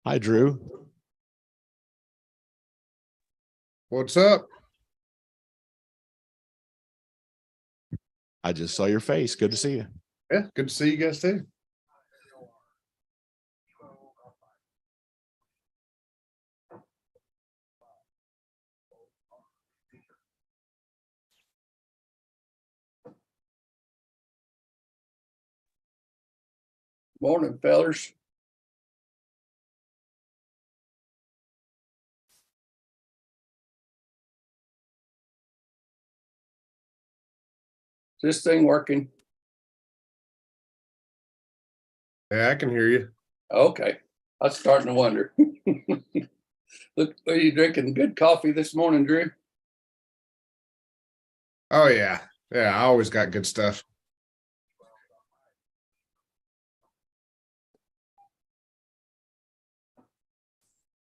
Hi, Drew. What's up? I just saw your face. Good to see you. Yeah, good to see you guys too. Morning, fellers. Is this thing working? Yeah, I can hear you. Okay, I was starting to wonder. Look, are you drinking good coffee this morning, Drew? Oh yeah. Yeah, I always got good stuff.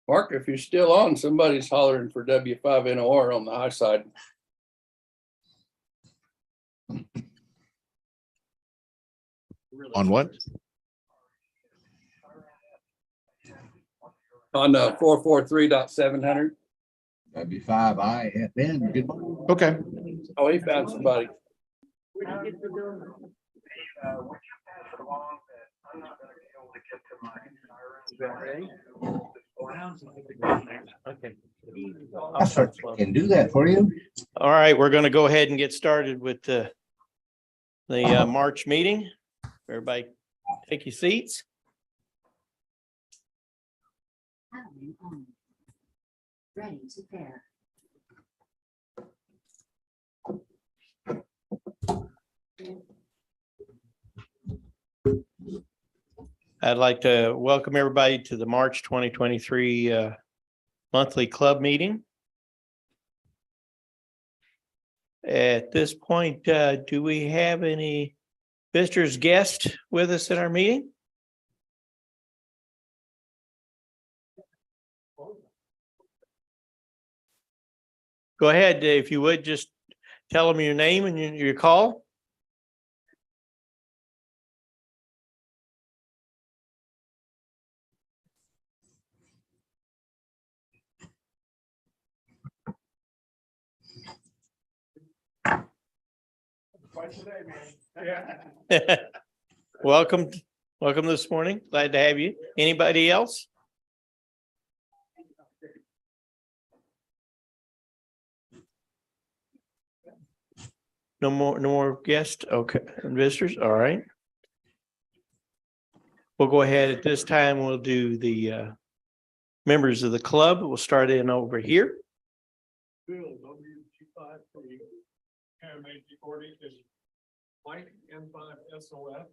Mark, if you're still on, somebody's hollering for W5NOR on the high side. On what? On 443.700. W5IFN. Good morning. Okay. Oh, he found somebody. I can do that for you. All right, we're going to go ahead and get started with the March meeting. Everybody take your seats. Ready to pair. I'd like to welcome everybody to the March 2023 monthly club meeting. At this point, do we have any visitors, guests with us at our meeting? Go ahead, if you would, just tell them your name and your call. Welcome this morning. Glad to have you. Anybody else? No more guests? Okay, and visitors? All right. We'll go ahead at this time. We'll do the members of the club. We'll start in over here. Bill, W253, Ham Ms is Mike M5SOF,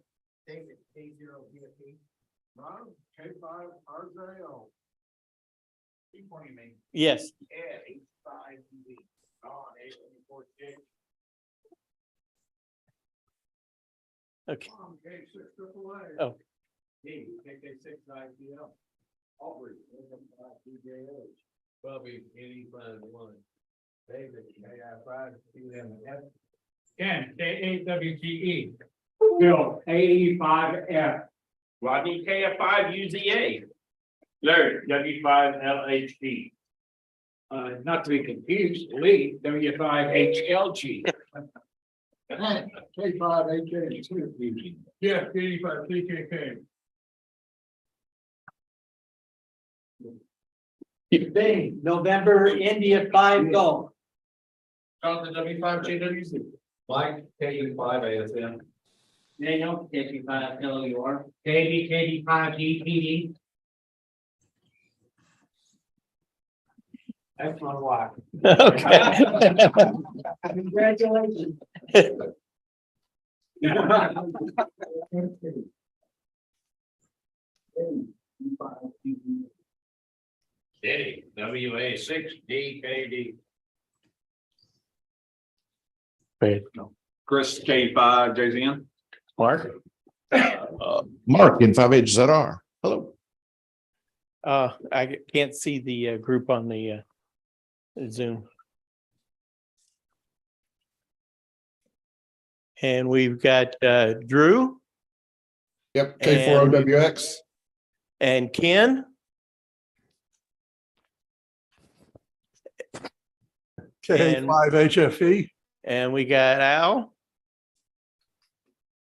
David K0VFP, Ron K5RZO. Keep pointing me. Yes. Ed H5TV, Ron A24J. Okay. Tom K6AAA. Oh. D KK6IPL. Aubrey K5DJH. Bubby N5-1. David KI5QMF. Ken K8WTE. Bill AE5F. Rodney KF5UZA. Larry W5LHD. Not to be confused, Lee W5HLG. K5HH2. Yeah, K5CKK. Bing, November, India 5 Golf. Jonathan W5JWC. Mike KU5ASM. Daniel, KP5LUR. KD5DPD. That's my wife. Okay. Congratulations. Eddie WA6DKD. Chris K5JZN. Mark. Mark in 5HZR. Hello. I can't see the group on the Zoom. And we've got Drew Yep, K4OWX. and Ken. K5HFE. And we got Al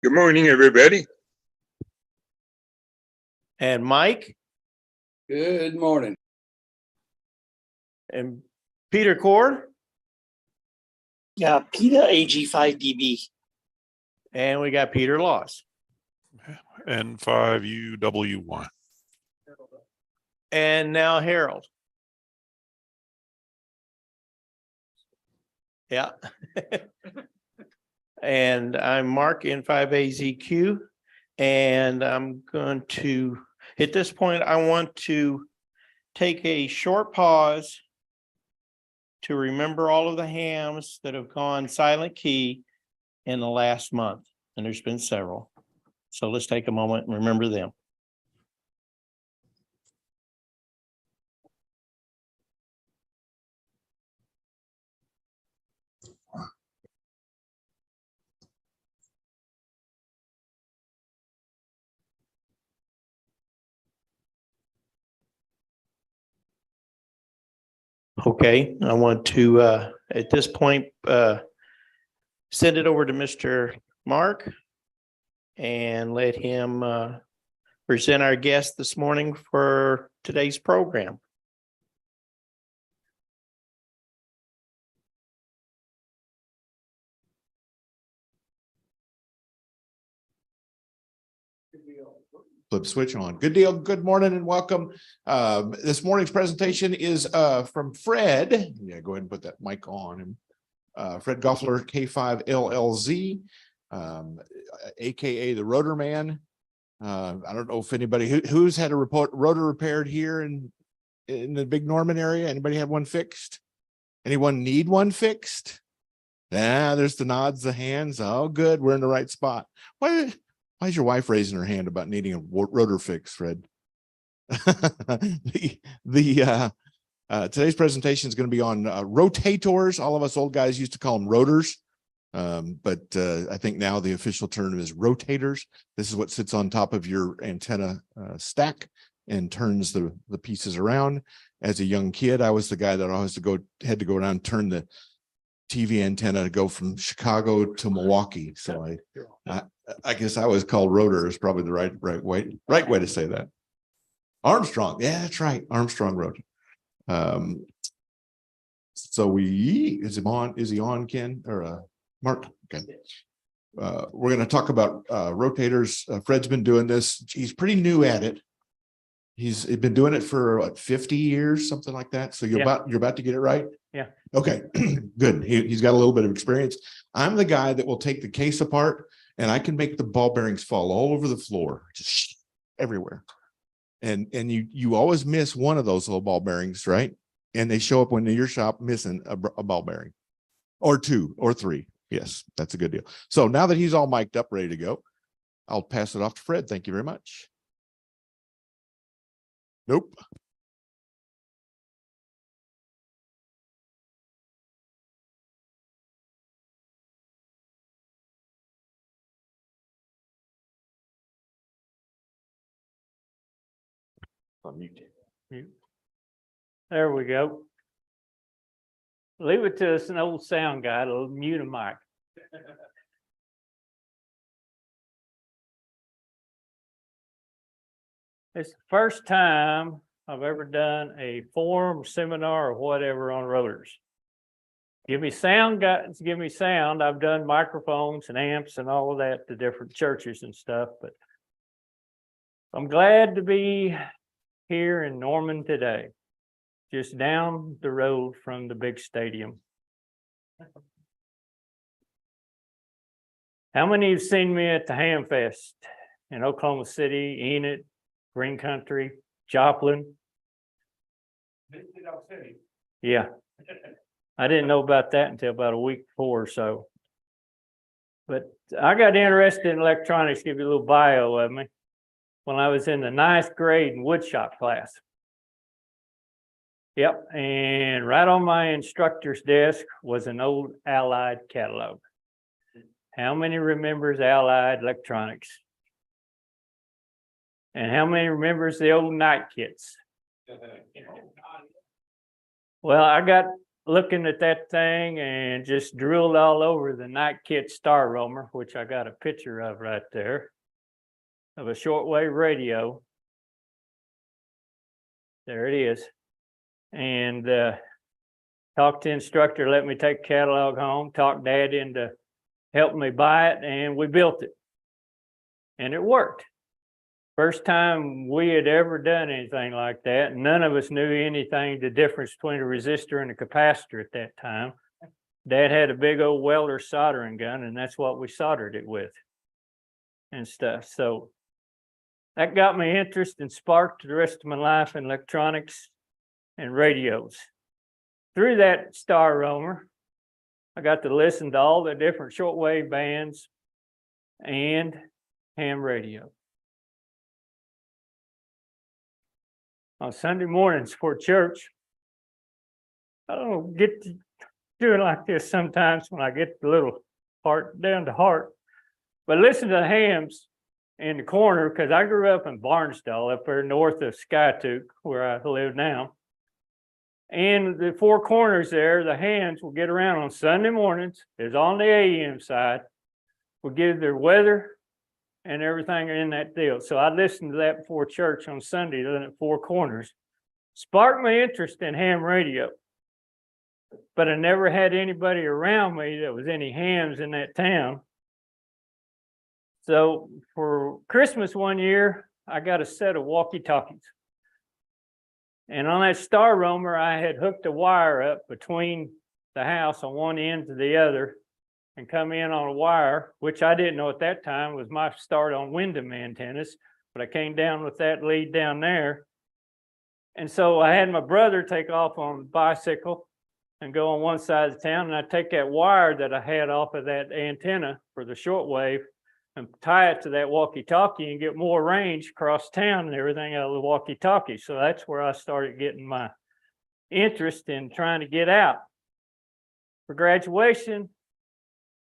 Good morning, everybody. and Mike Good morning. and Peter Cord. Yeah, PETA AG5DB. And we got Peter Loss. N5UW1. And now Harold. Yeah. And I'm Mark N5AZQ. And I'm going to, at this point, I want to take a short pause to remember all of the hams that have gone silent key in the last month. And there's been several. So let's take a moment and remember them. Okay, I want to, at this point, send it over to Mr. Mark and let him present our guest this morning for today's program. Flip switch on. Good deal. Good morning and welcome. This morning's presentation is from Fred. Yeah, go ahead and put that mic on him. Fred Goughler K5LLZ, aka the Rotor Man. I don't know if anybody who's had a rotor repaired here in the Big Norman area. Anybody have one fixed? Anyone need one fixed? Yeah, there's the nods, the hands. Oh, good. We're in the right spot. Why is your wife raising her hand about needing a rotor fix, Fred? Today's presentation is going to be on rotators. All of us old guys used to call them rotors, but I think now the official term is rotators. This is what sits on top of your antenna stack and turns the pieces around. As a young kid, I was the guy that always had to go around and turn the TV antenna to go from Chicago to Milwaukee. So I guess I was called rotor is probably the right way to say that. Armstrong, yeah, that's right. Armstrong rotor. So is he on, Ken or Mark? Okay. We're going to talk about rotators. Fred's been doing this. He's pretty new at it. He's been doing it for what, 50 years, something like that. So you're about to get it right. Yeah. Okay, good. He's got a little bit of experience. I'm the guy that will take the case apart and I can make the ball bearings fall all over the floor, just everywhere. And you always miss one of those little ball bearings, right? And they show up when in your shop missing a ball bearing or two or three. Yes, that's a good deal. So now that he's all mic'd up, ready to go, I'll pass it off to Fred. Thank you very much. Nope. There we go. Leave it to us, an old sound guy to mute a mic. It's the first time I've ever done a forum, seminar, or whatever on rotors. Give me sound, guys. Give me sound. I've done microphones and amps and all of that to different churches and stuff, but I'm glad to be here in Norman today, just down the road from the big stadium. How many have seen me at the Ham Fest in Oklahoma City, Enid, Green Country, Joplin? Yeah. I didn't know about that until about a week before or so. But I got interested in electronics, give you a little bio of me, when I was in the 9th grade in woodshop class. Yep, and right on my instructor's desk was an old Allied catalog. How many remembers Allied electronics? And how many remembers the old night kits? Well, I got a looking at that thing and just drilled all over the Night Kit Star Roamer, which I got a picture of right there, of a shortwave radio. There it is. And talked to instructor, let me take catalog home, talked Dad into helping me buy it, and we built it. And it worked. First time we had ever done anything like that. None of us knew anything, the difference between a resistor and a capacitor at that time. Dad had a big old welder soldering gun, and that's what we soldered it with and stuff. So that got me interested and sparked the rest of my life in electronics and radios. Through that Star Roamer, I got to listen to all the different shortwave bands and ham radio. On Sunday mornings for church, I don't get to do it like this sometimes when I get the little heart down to heart, but listen to the hams in the corner, because I grew up in Barnstall up there north of Skytook, where I live now. And the four corners there, the hams will get around on Sunday mornings, is on the AM side, will give their weather and everything in that deal. So I listened to that before church on Sunday, then at Four Corners. Sparked my interest in ham radio. But I never had anybody around me that was any hams in that town. So for Christmas one year, I got a set of walkie-talkies. And on that Star Roamer, I had hooked a wire up between the house on one end to the other and come in on a wire, which I didn't know at that time was my start on Wyndham antennas, but I came down with that lead down there. And so I had my brother take off on a bicycle and go on one side of the town, and I'd take that wire that I had off of that antenna for the shortwave and tie it to that walkie-talkie and get more range across town and everything out of the walkie-talkie. So that's where I started getting my interest in trying to get out. For graduation,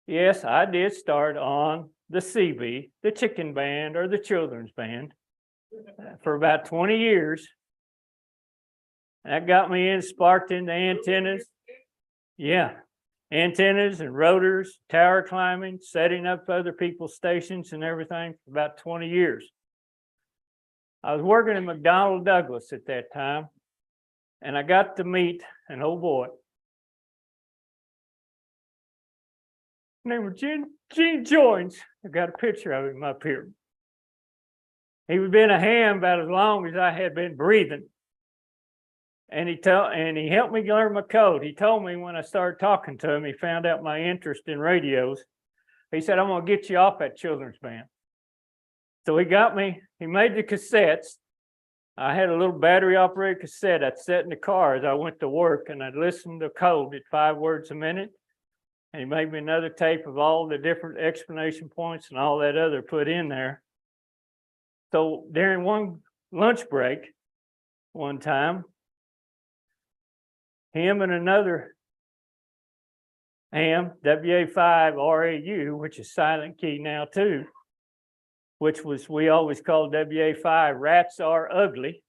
yes, I did start on the CB, the chicken band or the children's band, for about 20 years. That got me in, sparked into antennas. Yeah, antennas and rotors, tower climbing, setting up other people's stations and everything for about 20 years. I was working in McDonnell Douglas at that time, and I got to meet an old boy. His name was Gene Joins. I got a picture of him up here. He had been a ham about as long as I had been breathing. And he helped me learn my code. He told me when I started talking to him, he found out my interest in radios. He said, I'm going to get you off that children's band. So he got me, he made the cassettes. I had a little battery operated cassette I'd set in the car as I went to work, and I'd listen to code at 5 words a minute. And he made me another tape of all the different explanation points and all that other put in there. So during one lunch break, one time, him and another ham, WA5RAU, which is silent key now too, which was, we always called WA5 rats are ugly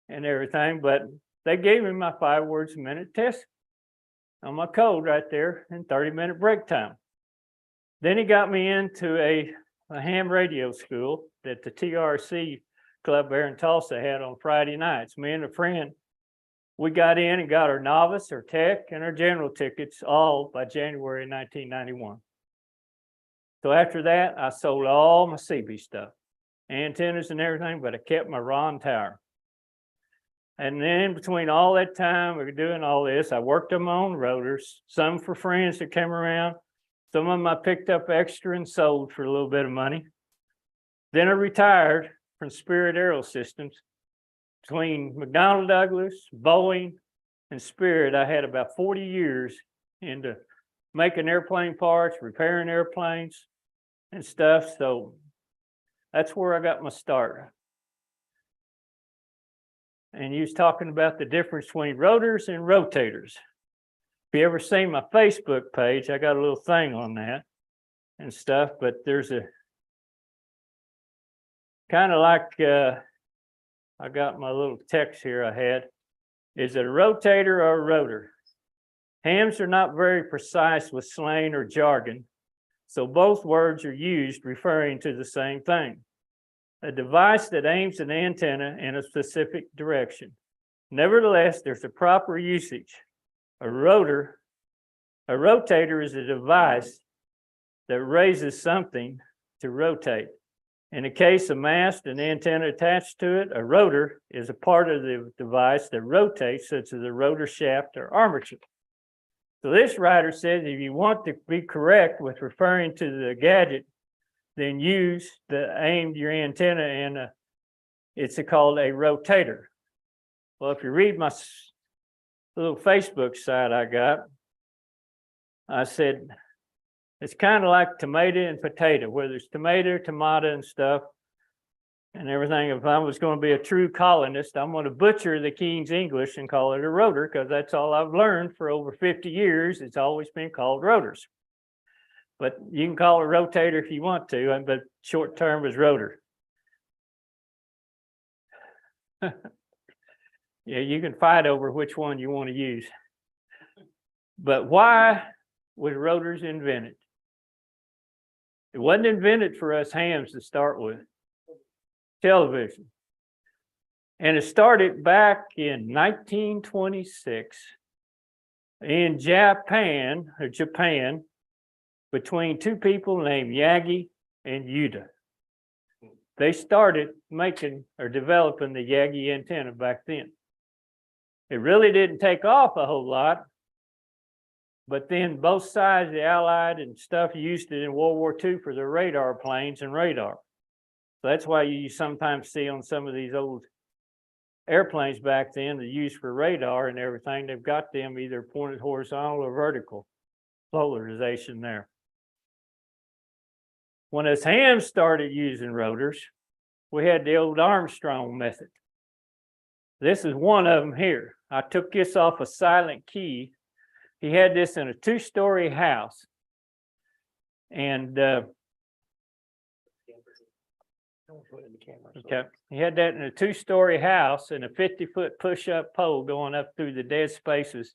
and everything, but they gave me my 5 words a minute test on my code right there in 30-minute break time. Then he got me into a ham radio school that the TRC club there in Tulsa had on Friday nights. Me and a friend, we got in and got our novice, our tech, and our general tickets all by January 1991. So after that, I sold all my CB stuff, antennas and everything, but I kept my Ron tower. And then between all that time we were doing all this, I worked on my own rotors, some for friends that came around. Some of them I picked up extra and sold for a little bit of money. Then I retired from Spirit Aero Systems. Between McDonnell Douglas, Boeing, and Spirit, I had about 40 years into making airplane parts, repairing airplanes and stuff. So that's where I got my start. And you was talking about the difference between rotors and rotators. If you ever seen my Facebook page, I got a little thing on that and stuff, but there's a kind of like, I got my little text here I had. Is it a rotator or a rotor? Hams are not very precise with slang or jargon, so both words are used referring to the same thing. A device that aims an antenna in a specific direction. Nevertheless, there's a proper usage. A rotator is a device that raises something to rotate. In the case of mast and antenna attached to it, a rotor is a part of the device that rotates, such as a rotor shaft or armature. So this writer says if you want to be correct with referring to the gadget, then use aim your antenna in it's called a rotator. Well, if you read my little Facebook site I got, I said, it's kind of like tomato and potato, where there's tomato, and stuff and everything. If I was going to be a true colonist, I'm going to butcher the King's English and call it a rotor, because that's all I've learned for over 50 years. It's always been called rotors. But you can call it rotator if you want to, but short term is rotor. Yeah, you can fight over which one you want to use. But why was rotors invented? It wasn't invented for us hams to start with. Television. And it started back in 1926 in Japan, between two people named Yagi and Yuta. They started making or developing the Yagi antenna back then. It really didn't take off a whole lot, but then both sides, the Allied and stuff, used it in World War II for their radar planes and radar. So that's why you sometimes see on some of these old airplanes back then that used for radar and everything, they've got them either pointed horizontal or vertical polarization there. When us hams started using rotors, we had the old Armstrong method. This is one of them here. I took this off a Silent Key. He had this in a 2-story house. And okay, he had that in a 2-story house and a 50-foot push-up pole going up through the dead spaces,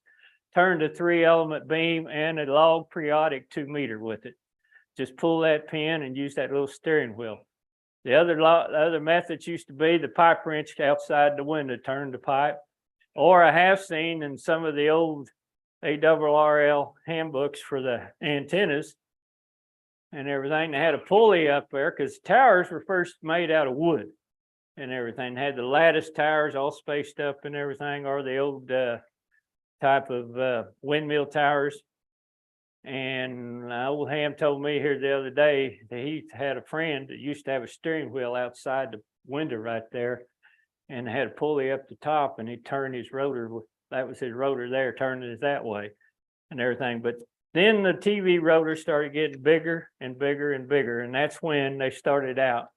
turned a 3-element beam and a log periodic 2-meter with it. Just pull that pin and use that little steering wheel. The other methods used to be the pipe wrench outside the window, turn the pipe. Or I have seen in some of the old ARRL handbooks for the antennas and everything, they had a pulley up there because towers were first made out of wood and everything. They had the lattice towers all spaced up and everything, or the old type of windmill towers. And old Ham told me here the other day that he had a friend that used to have a steering wheel outside the window right there and had a pulley up the top, and he'd turn his rotor. That was his rotor there, turning it that way and everything. But then the TV rotors started getting bigger and bigger and bigger. And that's when they started out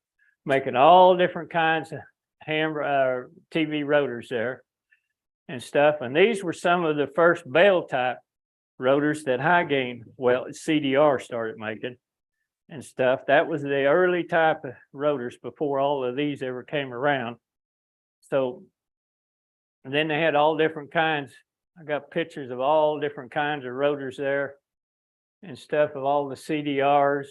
making all different kinds of TV rotors there and stuff. And these were some of the first bell type rotors that high gain, well, CDR started making and stuff. That was the early type of rotors before all of these ever came around. So, and then they had all different kinds. I got pictures of all different kinds of rotors there and stuff, of all the CDRs,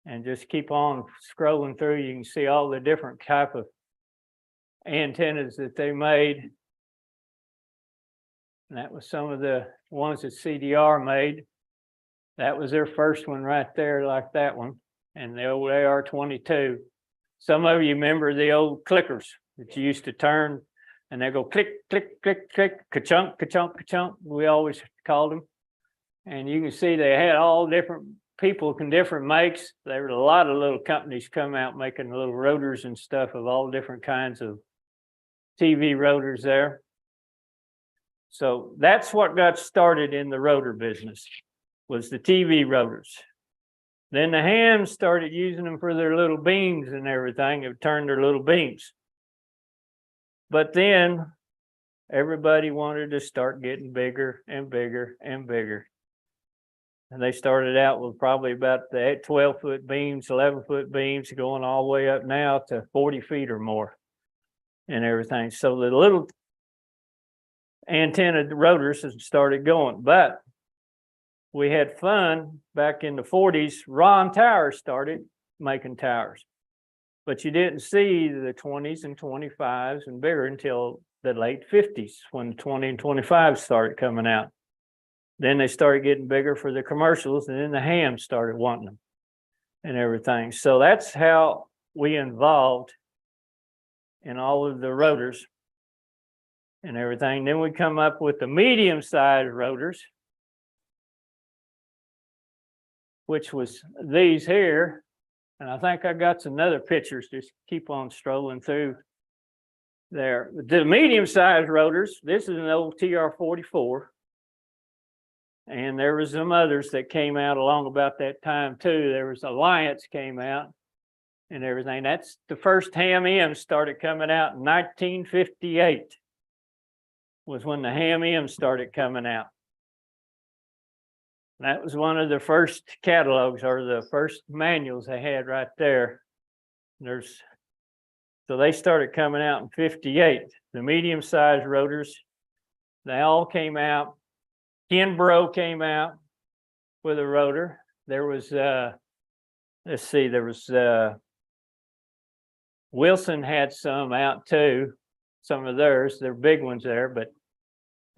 and just keep on scrolling through. You can see all the different type of antennas that they made. And that was some of the ones that CDR made. That was their first one right there, like that one. And the old AR-22. Some of you remember the old clickers that you used to turn and they go click, click, click, click, ka-chunk, ka-chunk, ka-chunk. We always called them. And you can see they had all different people and different makes. There were a lot of little companies come out making little rotors and stuff of all different kinds of TV rotors there. So that's what got started in the rotor business, was the TV rotors. Then the hams started using them for their little beams and everything. It turned their little beams. But then everybody wanted to start getting bigger and bigger and bigger. And they started out with probably about the 12-foot beams, 11-foot beams, going all the way up now to 40 feet or more and everything. So the little antenna rotors and started going. But we had fun back in the 40s. Ron Towers started making towers, but you didn't see the 20s and 25s and bigger until the late 50s when the 20 and 25s started coming out. Then they started getting bigger for the commercials, and then the hams started wanting them and everything. So that's how we involved in all of the rotors and everything. Then we come up with the medium-sized rotors, which was these here. And I think I got some other pictures. Just keep on strolling through there. The medium-sized rotors, this is an old TR-44. And there was some others that came out along about that time too. There was Alliance came out and everything. That's the first Ham Ms started coming out in 1958 was when the Ham Ms started coming out. That was one of the first catalogs or the first manuals they had right there. So they started coming out in 58. The medium-sized rotors, they all came out. Kimbrough came out with a rotor. There was, let's see, there was, Wilson had some out too, some of theirs. They're big ones there, but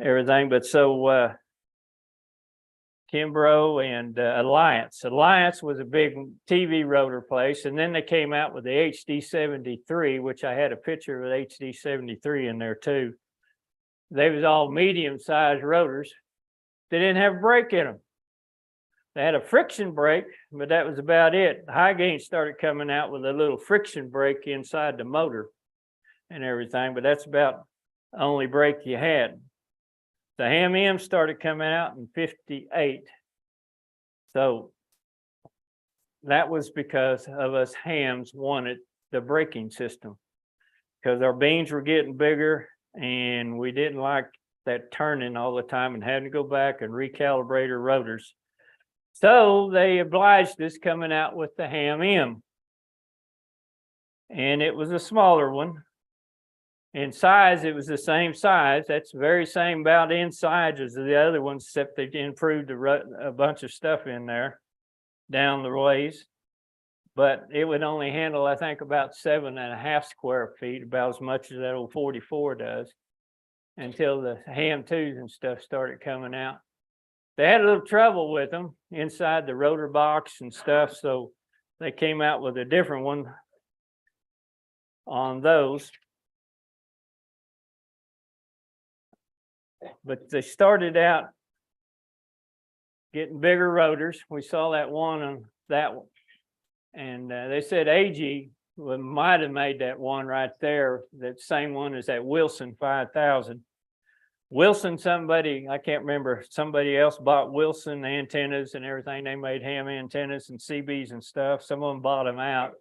everything. But so Kimbrough and Alliance. Alliance was a big TV rotor place. And then they came out with the HD73, which I had a picture of the HD73 in there too. They was all medium-sized rotors. They didn't have a brake in them. They had a friction brake, but that was about it. The high gain started coming out with a little friction brake inside the motor and everything, but that's about the only brake you had. The Ham Ms started coming out in 58. So that was because of us hams wanted the braking system because our beans were getting bigger and we didn't like that turning all the time and having to go back and recalibrate our rotors. So they obliged us coming out with the Ham M. And it was a smaller one. In size, it was the same size. That's the very same about inside as the other ones, except they improved a bunch of stuff in there down the ways. But it would only handle, I think, about 7.5 square feet, about as much as that old 44 does, until the Ham 2s and stuff started coming out. They had a little trouble with them inside the rotor box and stuff, so they came out with a different one on those. But they started out getting bigger rotors. We saw that one on that one. And they said AG might have made that one right there, that same one as that Wilson 5000. Wilson, somebody, I can't remember, somebody else bought Wilson antennas and everything. They made ham antennas and CBs and stuff. Some of them bought them out.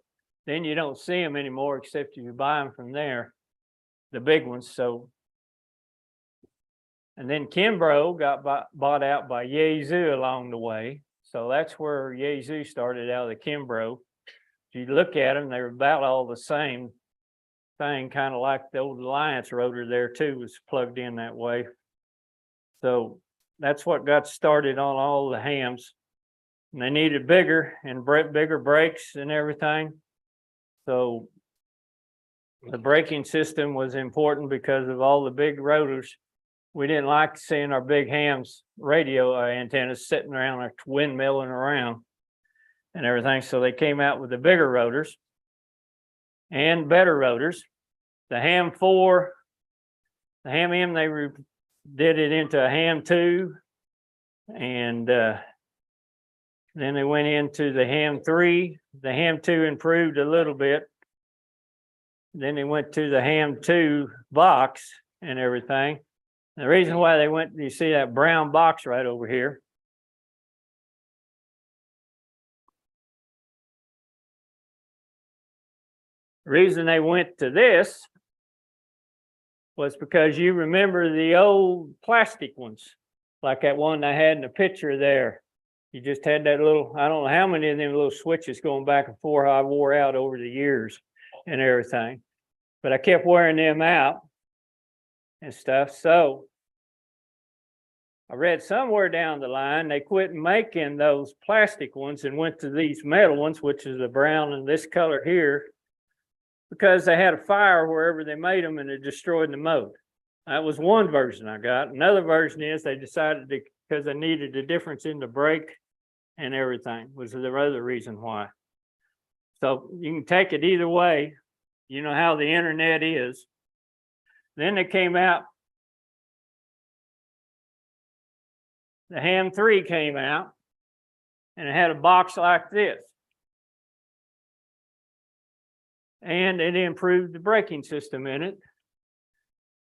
Then you don't see them anymore except if you buy them from there, the big ones. So, and then Kimbrough got bought out by Yazoo along the way. So that's where Yazoo started out of the Kimbrough. If you look at them, they're about all the same thing, kind of like the old Alliance rotor there too, was plugged in that way. So that's what got started on all the hams. And they needed bigger and bigger brakes and everything. So the braking system was important because of all the big rotors. We didn't like seeing our big hams radio antennas sitting around like windmilling around and everything. So they came out with the bigger rotors and better rotors. The Ham 4, the Ham M, they did it into a Ham 2. And then they went into the Ham 3. The Ham 2 improved a little bit. Then they went to the Ham 2 box and everything. The reason why they went, you see that brown box right over here. The reason they went to this was because you remember the old plastic ones, like that one I had in the picture there. You just had that little, I don't know how many of them little switches going back and forth I wore out over the years and everything. But I kept wearing them out and stuff. So I read somewhere down the line, they quit making those plastic ones and went to these metal ones, which is the brown and this color here, because they had a fire wherever they made them and it destroyed the mold. That was one version I got. Another version is they decided to, because they needed a difference in the brake and everything, was the other reason why. So you can take it either way. You know how the internet is. Then they came out. The Ham 3 came out and it had a box like this. And it improved the braking system in it.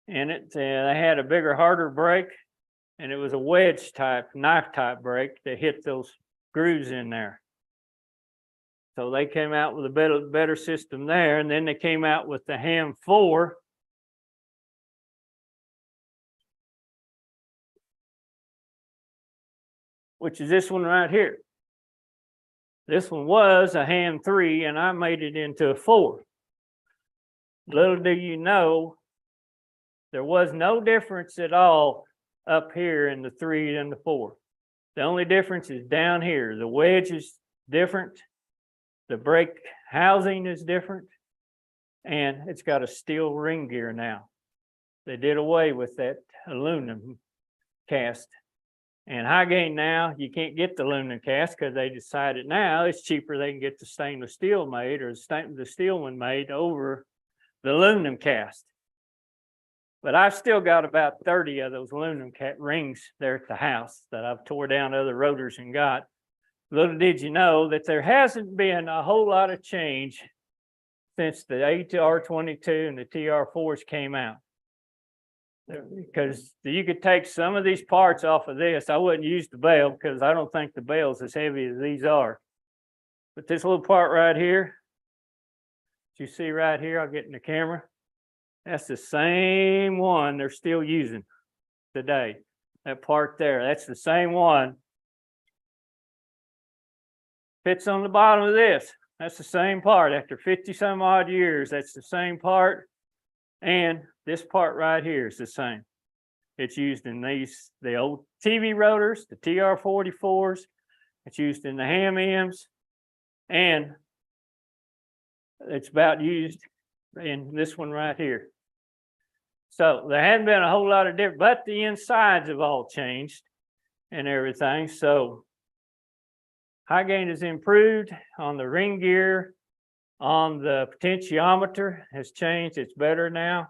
And they had a bigger, harder brake, and it was a wedge type, knife type brake that hit those grooves in there. So they came out with a better system there, and then they came out with the Ham 4. Which is this one right here. This one was a Ham 3, and I made it into a 4. Little do you know, there was no difference at all up here in the 3 and the 4. The only difference is down here. The wedge is different. The brake housing is different. And it's got a steel ring gear now. They did away with that aluminum cast. And high gain now, you can't get the aluminum cast because they decided now it's cheaper. They can get the stainless steel made or the steel one made over the aluminum cast. But I've still got about 30 of those aluminum rings there at the house that I've tore down other rotors and got. Little did you know that there hasn't been a whole lot of change since the ATR22 and the TR4s came out. Because you could take some of these parts off of this. I wouldn't use the bell because I don't think the bell's as heavy as these are. But this little part right here, you see right here, I'll get in the camera. That's the same one they're still using today. That part there, that's the same one. Fits on the bottom of this. That's the same part. After 50 some odd years, that's the same part. And this part right here is the same. It's used in the old TV rotors, the TR44s. It's used in the Ham Ms, and it's about used in this one right here. So there hadn't been a whole lot of difference, but the insides have all changed and everything. So high gain has improved on the ring gear. On the potentiometer has changed. It's better now.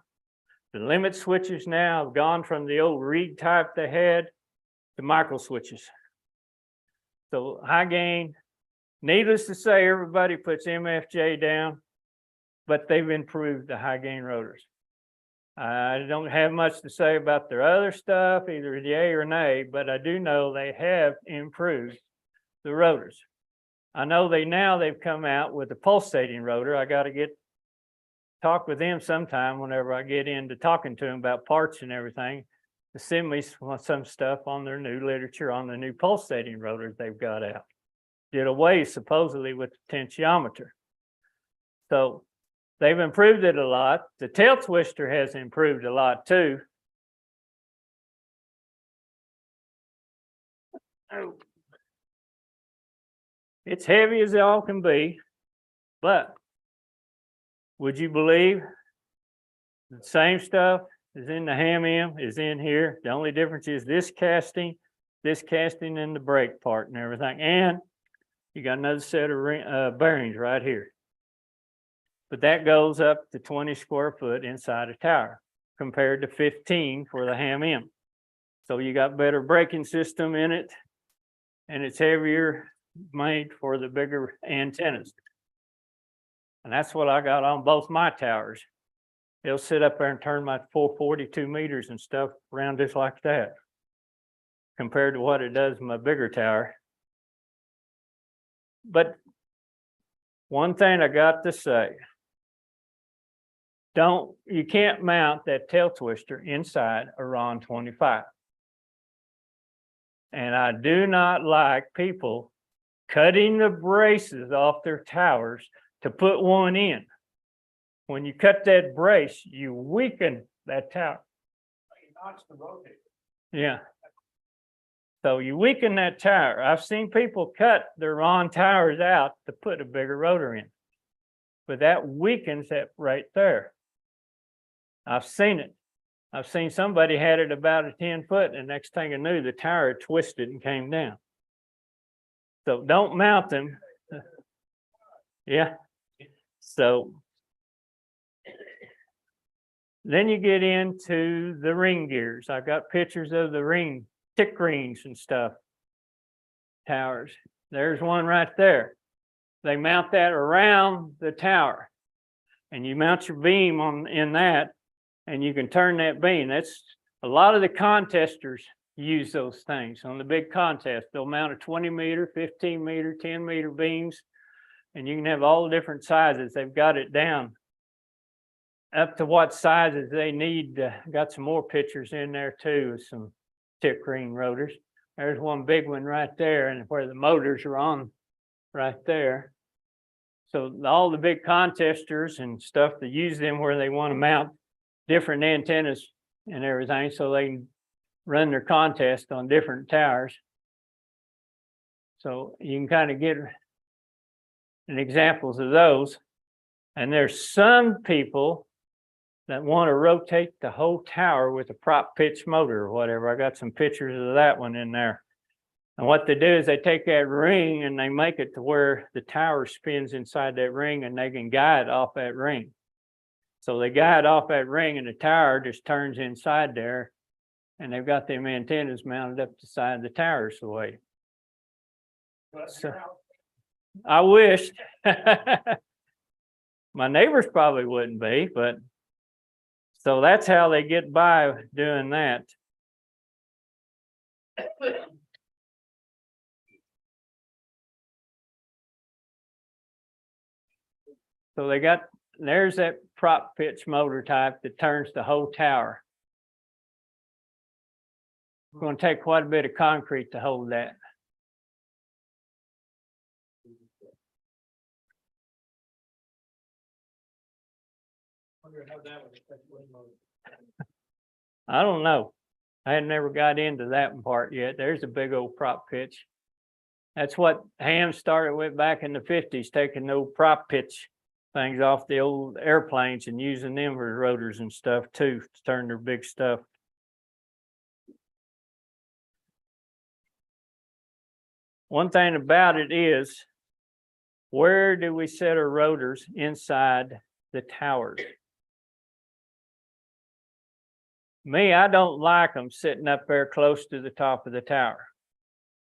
The limit switches now have gone from the old reed type they had to micro switches. So high gain, needless to say, everybody puts MFJ down, but they've improved the high gain rotors. I don't have much to say about their other stuff, either yay or nay, but I do know they have improved the rotors. I know they've come out with a pulsating rotor. I got to talk with them sometime whenever I get into talking to them about parts and everything, to send me some stuff on their new literature on the new pulsating rotors they've got out. Did away supposedly with the potentiometer. So they've improved it a lot. The Tailtwister has improved a lot too. It's heavy as it all can be, but would you believe the same stuff is in the Ham M is in here? The only difference is this casting and the brake part and everything. And you got another set of bearings right here. But that goes up to 20 square foot inside a tower compared to 15 for the Ham M. So you got better braking system in it, and it's heavier, made for the bigger antennas. And that's what I got on both my towers. It'll sit up there and turn my 442 meters and stuff around just like that, compared to what it does in my bigger tower. But one thing I got to say, you can't mount that Tailtwister inside a RON 25. And I do not like people cutting the braces off their towers to put one in. When you cut that brace, you weaken that tower. Yeah. So you weaken that tower. I've seen people cut their Ron towers out to put a bigger rotor in. But that weakens that right there. I've seen it. I've seen somebody had it about a 10 foot, and next thing I knew, the tower twisted and came down. So don't mount them. Yeah. So then you get into the ring gears. I've got pictures of the ring, tick rings and stuff. Towers. There's one right there. They mount that around the tower. And you mount your beam in that, and you can turn that beam. That's a lot of the contesters use those things on the big contest. They'll mount a 20 meter, 15 meter, 10 meter beams, and you can have all the different sizes. They've got it down up to what sizes they need. Got some more pictures in there too of some tick ring rotors. There's one big one right there, and where the motors are on right there. So all the big contesters and stuff, they use them where they want to mount different antennas and everything, so they can run their contest on different towers. So you can kind of get an examples of those. And there's some people that want to rotate the whole tower with a prop pitch motor or whatever. I got some pictures of that one in there. And what they do is they take that ring and they make it to where the tower spins inside that ring, and they can guide off that ring. So they guide off that ring, and the tower just turns inside there, and they've got them antennas mounted up the side of the towers the way. So I wished. My neighbors probably wouldn't be, but so that's how they get by doing that. So they got, there's that prop pitch motor type that turns the whole tower. It's going to take quite a bit of concrete to hold that. I don't know. I had never got into that part yet. There's a big old prop pitch. That's what Ham started with back in the 50s, taking those prop pitch things off the old airplanes and using them for rotors and stuff too, to turn their big stuff. One thing about it is, where do we set our rotors inside the towers? Me, I don't like them sitting up there close to the top of the tower.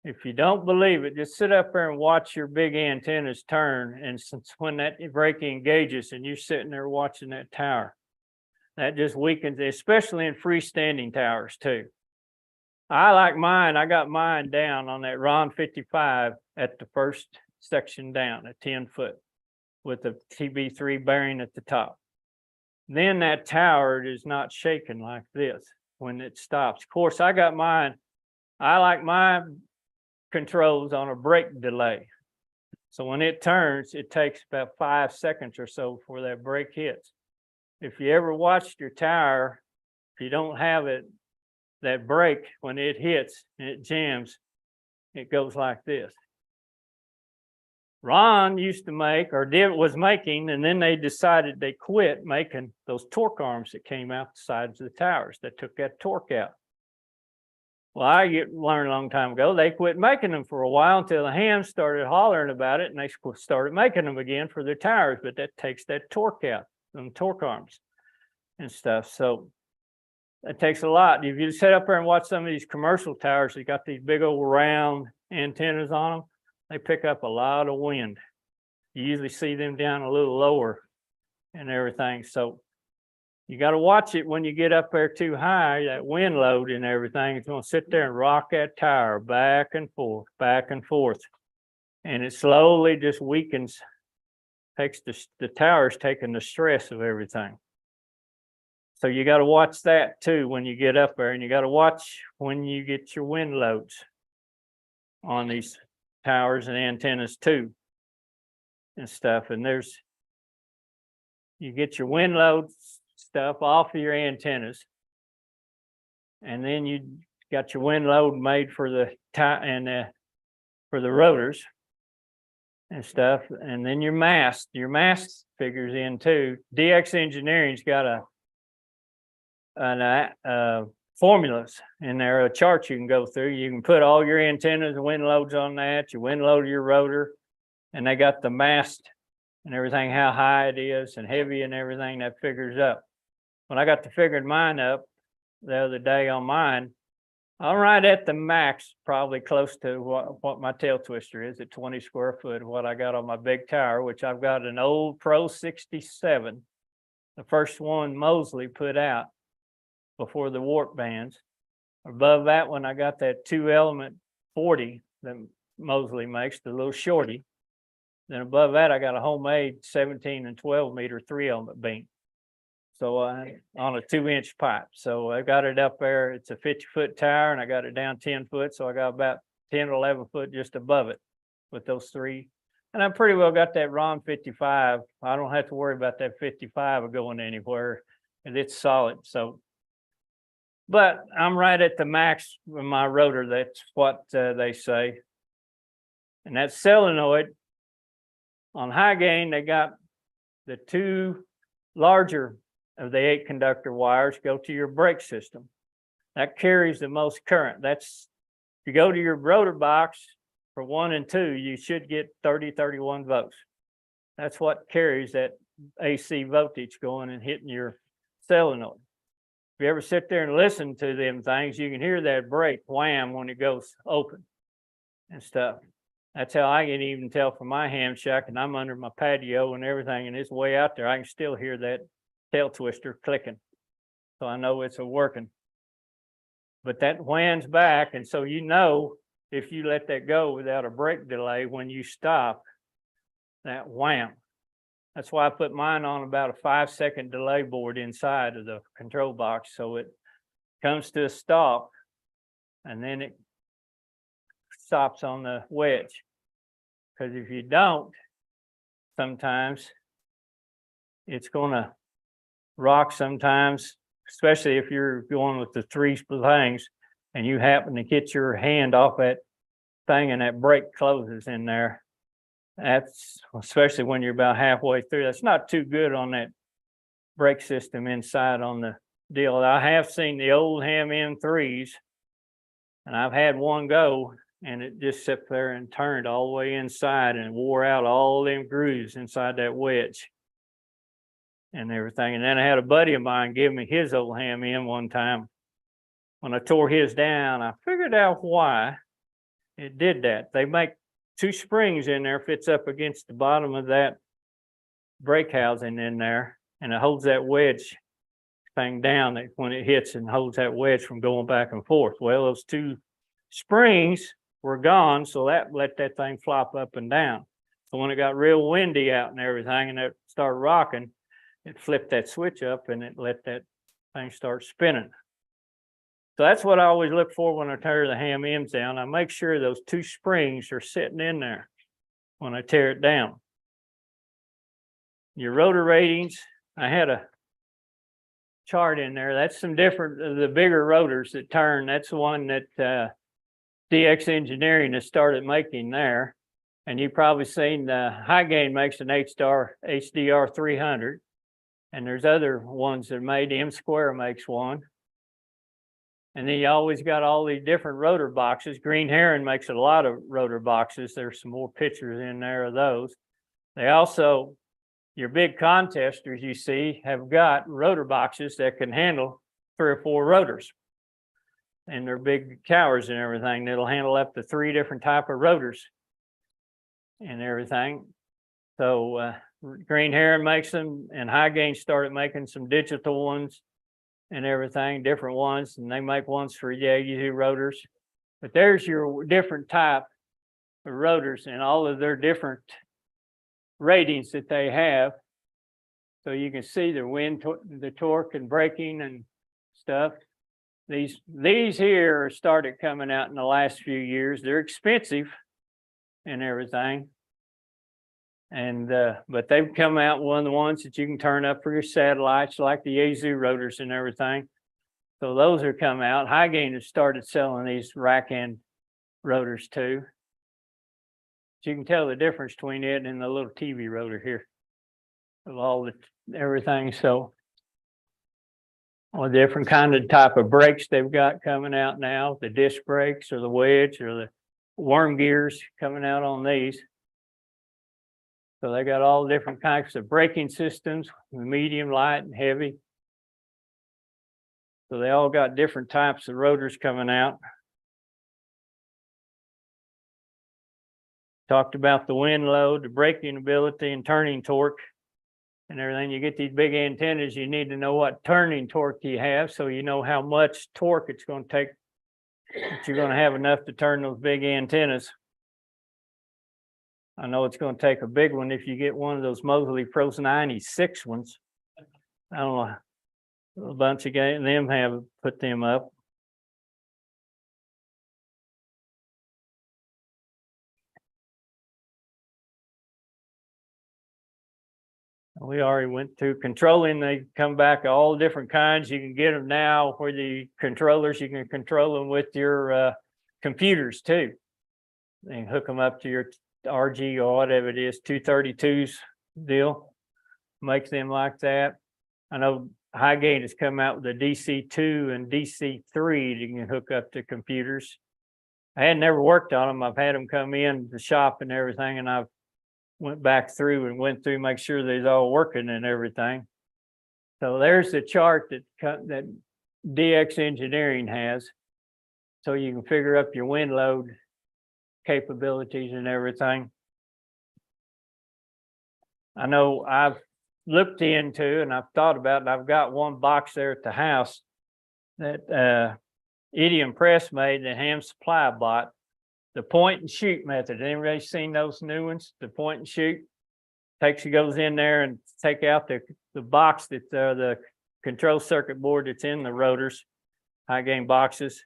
If you don't believe it, just sit up there and watch your big antennas turn. And since when that brake engages and you're sitting there watching that tower, that just weakens, especially in freestanding towers too. I like mine. I got mine down on that RON 55 at the first section down at 10 foot with the TB3 bearing at the top. Then that tower is not shaking like this when it stops. Of course, I got mine. I like my controls on a brake delay. So when it turns, it takes about 5 seconds or so before that brake hits. If you ever watched your tower, if you don't have it, that brake, when it hits and it jams, it goes like this. Ron used to make, or was making, and then they decided they quit making those torque arms that came out the sides of the towers that took that torque out. Well, I learned a long time ago, they quit making them for a while until the Hams started hollering about it, and they started making them again for their towers, but that takes that torque out, them torque arms and stuff. So it takes a lot. If you sit up there and watch some of these commercial towers, they got these big old round antennas on them, they pick up a lot of wind. You usually see them down a little lower and everything. So you got to watch it when you get up there too high, that wind load and everything. It's going to sit there and rock that tower back and forth, back and forth. And it slowly just weakens, takes the tower's taking the stress of everything. So you got to watch that too when you get up there, and you got to watch when you get your wind loads on these towers and antennas too and stuff. And you get your wind loads stuff off of your antennas, and then you got your wind load made for the for the rotors and stuff. And then your mast figures in too. DX Engineering's got formulas in there, a chart you can go through. You can put all your antennas and wind loads on that, your wind load of your rotor, and they got the mast and everything, how high it is and heavy and everything that figures up. When I got to figuring mine up the other day on mine, I'm right at the max, probably close to what my tail twister is at 20 square foot of what I got on my big tower, which I've got an old Pro 67, the first one Mosley put out before the warp bands. Above that one, I got that 2-element 40 that Mosley makes, the little shorty. Then above that, I got a homemade 17 and 12 meter 3-element beam. So on a 2-inch pipe. So I got it up there. It's a 50-foot tower and I got it down 10 foot. So I got about 10 or 11 foot just above it with those three. And I pretty well got that ROM 55. I don't have to worry about that 55 going anywhere, and it's solid. So, but I'm right at the max with my rotor. That's what they say. And that solenoid on high gain, they got the 2 larger of the 8 conductor wires go to your brake system. That carries the most current. That's, if you go to your rotor box for 1 and 2, you should get 30, 31 volts. That's what carries that AC voltage going and hitting your solenoid. If you ever sit there and listen to them things, you can hear that brake wham when it goes open and stuff. That's how I can even tell from my ham shack, and I'm under my patio and everything, and it's way out there. I can still hear that tail twister clicking. So I know it's a working. But that whams back, and so you know if you let that go without a brake delay, when you stop, that wham. That's why I put mine on about a 5-second delay board inside of the control box, so it comes to a stop, and then it stops on the wedge. Because if you don't, sometimes it's gonna rock sometimes, especially if you're going with the 3 things and you happen to get your hand off that thing and that brake closes in there. That's, especially when you're about halfway through, that's not too good on that brake system inside on the deal. I have seen the old Ham M3s, and I've had one go, and it just sat there and turned all the way inside and wore out all them grooves inside that wedge and everything. And then I had a buddy of mine give me his old Ham M one time. When I tore his down, I figured out why it did that. They make 2 springs in there, fits up against the bottom of that brake housing in there, and it holds that wedge thing down when it hits, and holds that wedge from going back and forth. Well, those 2 springs were gone, so that let that thing flop up and down. So when it got real windy out and everything, and it started rocking, it flipped that switch up and it let that thing start spinning. So that's what I always look for when I tear the Ham Ms down. I make sure those 2 springs are sitting in there when I tear it down. Your rotor ratings, I had a chart in there. That's some different, the bigger rotors that turn. That's the one that DX Engineering has started making there. And you've probably seen High Gain makes an HDR 300. And there's other ones that are made. M Square makes one. And then you always got all these different rotor boxes. Green Heron makes a lot of rotor boxes. There's some more pictures in there of those. They also, your big contesters you see have got rotor boxes that can handle 3 or 4 rotors. And they're big towers and everything that'll handle up to 3 different type of rotors and everything. So Green Heron makes them, and High Gain started making some digital ones and everything, different ones, and they make ones for Yaesu rotors. But there's your different type of rotors and all of their different ratings that they have. So you can see the wind, the torque and braking and stuff. These here started coming out in the last few years. They're expensive and everything. And but they've come out, one of the ones that you can turn up for your satellites, like the Yaesu rotors and everything. So those are come out. High Gain has started selling these rack end rotors too. So you can tell the difference between it and the little TV rotor here of all the everything. So all the different kind of type of brakes they've got coming out now, the disc brakes or the wedge or the worm gears coming out on these. So they got all different types of braking systems, medium, light, and heavy. So they all got different types of rotors coming out. Talked about the wind load, the braking ability, and turning torque and everything. You get these big antennas, you need to know what turning torque you have so you know how much torque it's going to take, that you're going to have enough to turn those big antennas. I know it's going to take a big one if you get one of those Mosley Pro 96 ones. I don't know, a bunch of them have put them up. We already went through controlling. They come back all different kinds. You can get them now where the controllers, you can control them with your computers too. You can hook them up to your RG or whatever it is, 232s deal. Make them like that. I know Highgate has come out with a DC2 and DC3 that you can hook up to computers. I had never worked on them. I've had them come in the shop and everything, and I've went back through and went through, make sure they're all working and everything. So there's the chart that DX Engineering has. So you can figure up your wind load capabilities and everything. I know I've looked into and I've thought about, and I've got one box there at the house that Idiom Press made, the Ham Supply bought. The point and shoot method. Anybody seen those new ones? The point and shoot goes in there and take out the box that the control circuit board that's in the rotors, high gain boxes,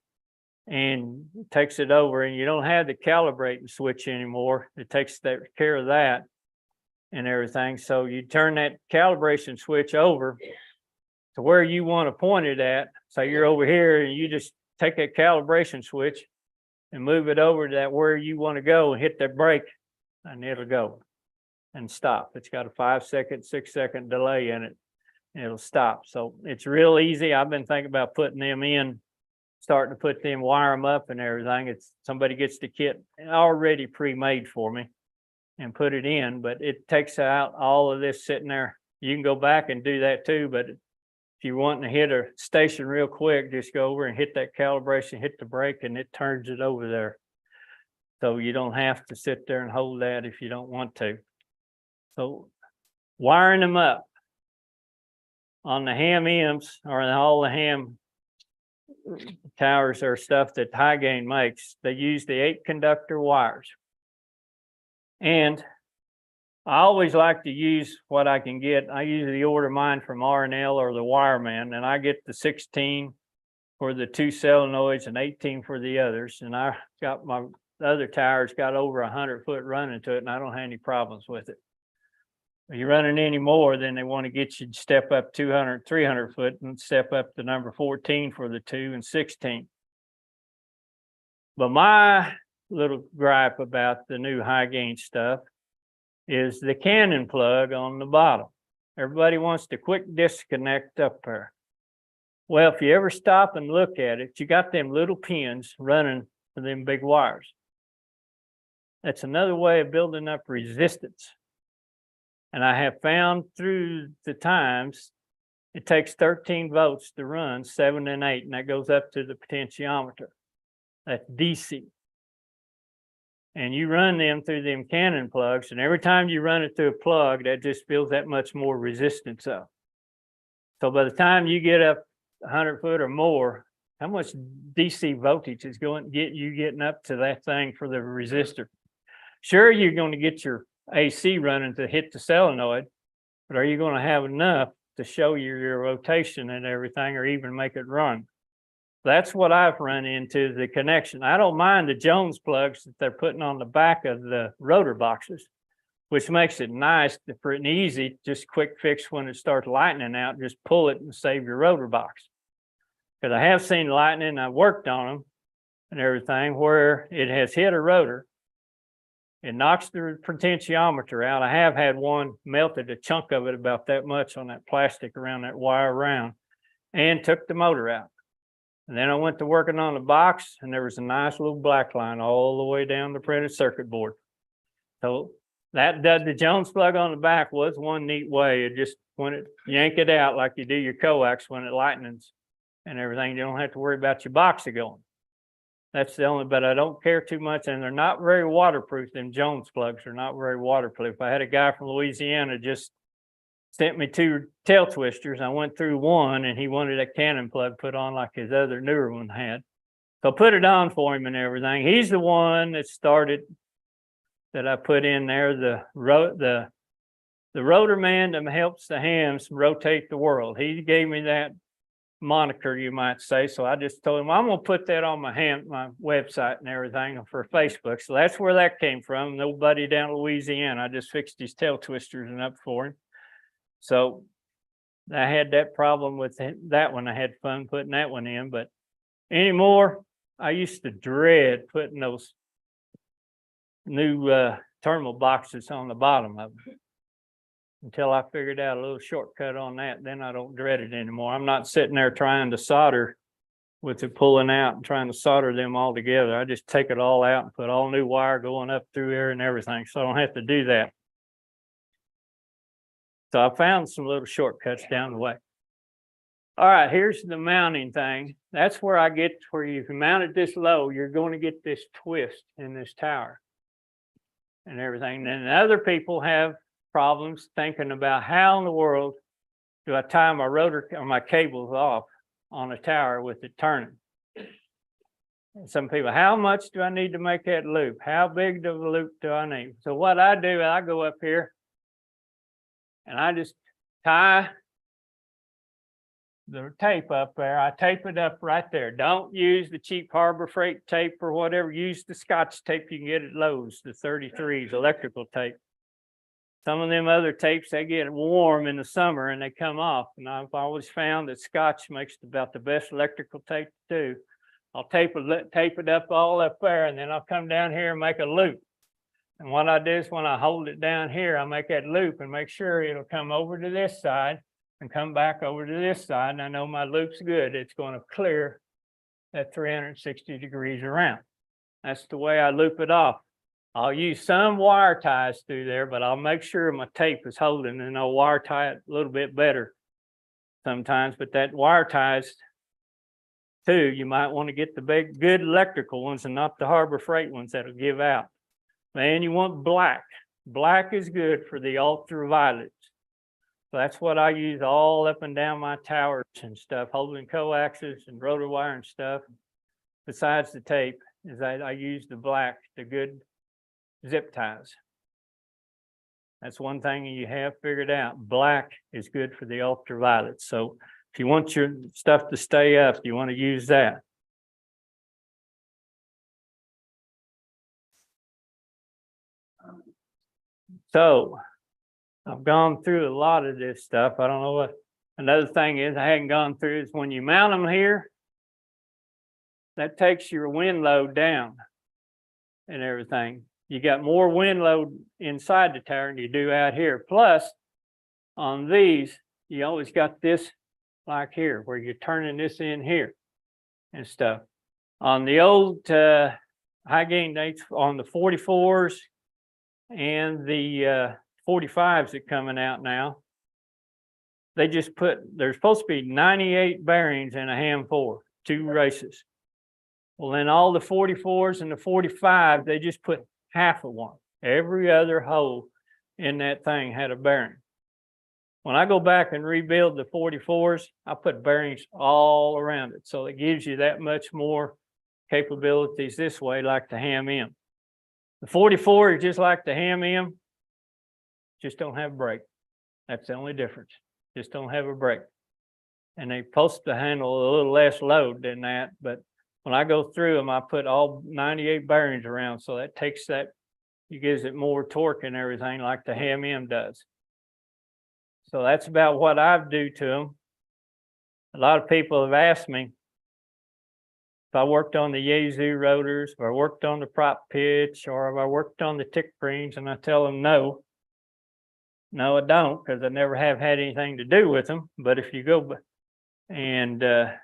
and takes it over, and you don't have the calibrating switch anymore. It takes care of that and everything. So you turn that calibration switch over to where you want to point it at. So you're over here and you just take that calibration switch and move it over to that where you want to go and hit that brake, and it'll go and stop. It's got a 5-second, 6-second delay in it, and it'll stop. So it's real easy. I've been thinking about putting them in, starting to put them, wire them up and everything. It's somebody gets the kit already pre-made for me and put it in, but it takes out all of this sitting there. You can go back and do that too, but if you're wanting to hit a station real quick, just go over and hit that calibration, hit the brake, and it turns it over there. So you don't have to sit there and hold that if you don't want to. So wiring them up on the Ham Ms or all the Ham towers or stuff that High Gain makes, they use the 8-conductor wires. And I always like to use what I can get. I usually order mine from R&L or the Wireman, and I get the 16 for the 2 solenoids and 18 for the others. And I got my other tower's got over 100-foot running to it, and I don't have any problems with it. If you're running any more, then they want to get you to step up 200, 300 foot and step up to number 14 for the 2 and 16. But my little gripe about the new High Gain stuff is the cannon plug on the bottom. Everybody wants to quick disconnect up there. Well, if you ever stop and look at it, you got them little pins running for them big wires. That's another way of building up resistance. And I have found through the times, it takes 13 volts to run 7 and 8, and that goes up to the potentiometer. That's DC. And you run them through them cannon plugs, and every time you run it through a plug, that just builds that much more resistance up. So by the time you get up 100 foot or more, how much DC voltage is going to get you getting up to that thing for the resistor? Sure, you're going to get your AC running to hit the solenoid, but are you going to have enough to show you your rotation and everything, or even make it run? That's what I've run into, the connection. I don't mind the Jones plugs that they're putting on the back of the rotor boxes, which makes it nice for an easy, just quick fix when it starts lightening out, just pull it and save your rotor box. Because I have seen lightning, I've worked on them, and everything, where it has hit a rotor. It knocks the potentiometer out. I have had one melted, a chunk of it about that much on that plastic around that wire round, and took the motor out. And then I went to working on the box, and there was a nice little black line all the way down the printed circuit board. So that does the Jones plug on the back was one neat way. It just, when it yank it out like you do your coax when it lightens and everything, you don't have to worry about your box going. That's the only, but I don't care too much, and they're not very waterproof. Them Jones plugs are not very waterproof. I had a guy from Louisiana just sent me 2 tail twisters. I went through one, and he wanted a Cannon plug put on like his other newer one had. So I put it on for him and everything. He's the one that started, that I put in there, the rotor man that helps the hams rotate the world. He gave me that moniker, you might say. So I just told him, I'm gonna put that on my website and everything for Facebook. So that's where that came from. Nobody down in Louisiana. I just fixed his tail twisters and up for him. So I had that problem with that one. I had fun putting that one in, but anymore, I used to dread putting those new terminal boxes on the bottom of them. Until I figured out a little shortcut on that, then I don't dread it anymore. I'm not sitting there trying to solder with it pulling out and trying to solder them all together. I just take it all out and put all new wire going up through there and everything, so I don't have to do that. So I found some little shortcuts down the way. All right, here's the mounting thing. That's where I get where you can mount it this low, you're going to get this twist in this tower and everything. And other people have problems thinking about how in the world do I tie my rotor or my cables off on a tower with it turning. And some people, how much do I need to make that loop? How big of a loop do I need? So what I do, I go up here and I just tie the tape up there. I tape it up right there. Don't use the cheap Harbor Freight tape or whatever. Use the Scotch tape you can get at Lowe's, the 33s, electrical tape. Some of them other tapes, they get warm in the summer and they come off. And I've always found that Scotch makes about the best electrical tape to do. I'll tape it up all up there, and then I'll come down here and make a loop. And what I do is when I hold it down here, I make that loop and make sure it'll come over to this side and come back over to this side. And I know my loop's good. It's going to clear that 360 degrees around. That's the way I loop it off. I'll use some wire ties through there, but I'll make sure my tape is holding, and I'll wire tie it a little bit better sometimes. But that wire ties too, you might want to get the big, good electrical ones and not the Harbor Freight ones that'll give out. Man, you want black. Black is good for the ultraviolets. So that's what I use all up and down my towers and stuff, holding coaxes and rotor wire and stuff. Besides the tape, is I use the black, the good zip ties. That's one thing you have figured out. Black is good for the ultraviolet. So if you want your stuff to stay up, you want to use that. So I've gone through a lot of this stuff. I don't know what another thing is I hadn't gone through is when you mount them here, that takes your wind load down and everything. You got more wind load inside the tower than you do out here. Plus, on these, you always got this like here, where you're turning this in here and stuff. On the old high gain dates, on the 44s and the 45s that coming out now, they just put, there's supposed to be 98 bearings in a Ham 4, 2 races. Well, then all the 44s and the 45, they just put half of one. Every other hole in that thing had a bearing. When I go back and rebuild the 44s, I put bearings all around it. So it gives you that much more capabilities this way, like the Ham M. The 44 is just like the Ham M, just don't have a brake. That's the only difference. Just don't have a brake. And they're supposed to handle a little less load than that, but when I go through them, I put all 98 bearings around, so that takes that, it gives it more torque and everything like the Ham M does. So that's about what I do to them. A lot of people have asked me, if I worked on the Yazoo rotors, or I worked on the prop pitch, or if I worked on the tick springs, and I tell them no. No, I don't, because I never have had anything to do with them. But if you go and I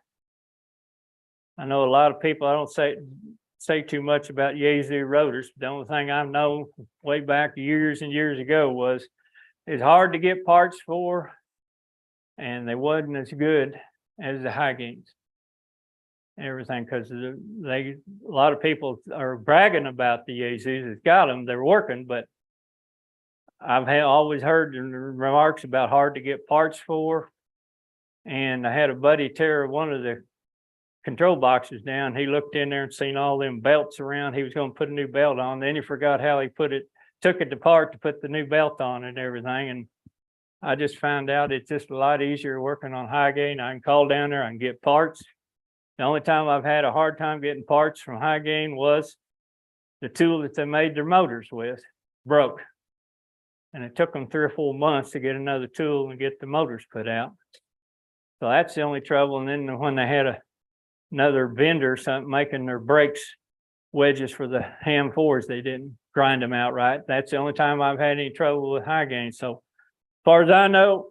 know a lot of people, I don't say too much about Yazoo rotors. The only thing I know way back years and years ago was it's hard to get parts for, and they wasn't as good as the high gains. Everything, because a lot of people are bragging about the Yazoos that's got them, they're working, but I've always heard the remarks about hard to get parts for. And I had a buddy tear one of the control boxes down. He looked in there and seen all them belts around. He was going to put a new belt on. Then he forgot how he took it apart to put the new belt on and everything. And I just found out it's just a lot easier working on high gain. I can call down there, I can get parts. The only time I've had a hard time getting parts from high gain was the tool that they made their motors with broke. And it took them 3 or 4 months to get another tool and get the motors put out. So that's the only trouble. And then when they had another vendor something making their brakes wedges for the Ham 4s, they didn't grind them out right. That's the only time I've had any trouble with high gain. So as far as I know,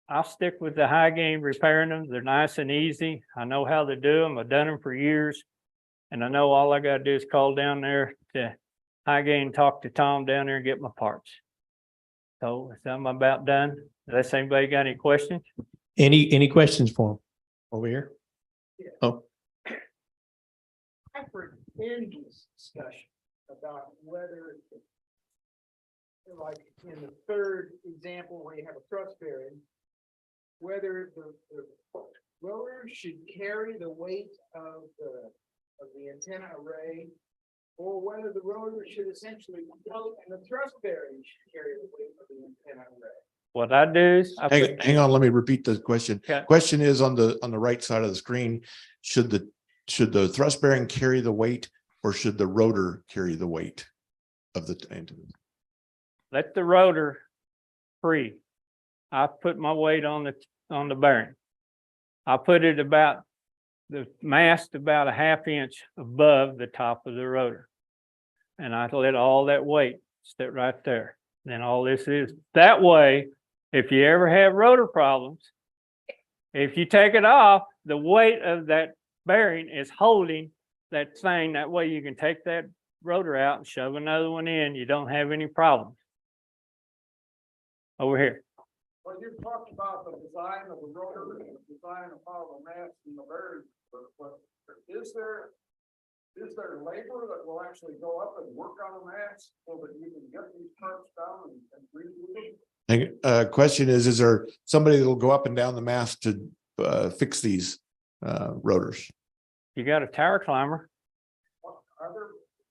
I'll stick with the high gain repairing them. They're nice and easy. I know how to do them. I've done them for years. And I know all I got to do is call down there to high gain, talk to Tom down there and get my parts. So I'm about done. Unless anybody got any questions? Any questions for him over here? Oh, I've heard endless discussion about whether, like in the third example where you have a truss bearing, whether the rotor should carry the weight of the antenna array, or whether the rotor should essentially float and the thrust bearing should carry the weight of the antenna array. What I do is Hang on, let me repeat the question. Okay. Question is on the right side of the screen, should the thrust bearing carry the weight, or should the rotor carry the weight of the antenna? let the rotor free. I put my weight on the bearing. I put it about the mast about a ½ inch above the top of the rotor. And I let all that weight sit right there. Then all this is that way, if you ever have rotor problems, if you take it off, the weight of that bearing is holding that thing. That way you can take that rotor out and shove another one in. You don't have any problems. Over here. Well, you talked about the design of the rotor and the design of how the mast and the bearing, but is there labor that will actually go up and work on the mast so that you can get these parts down and redo them? Question is there somebody that'll go up and down the mast to fix these rotors? You got a tower climber. Are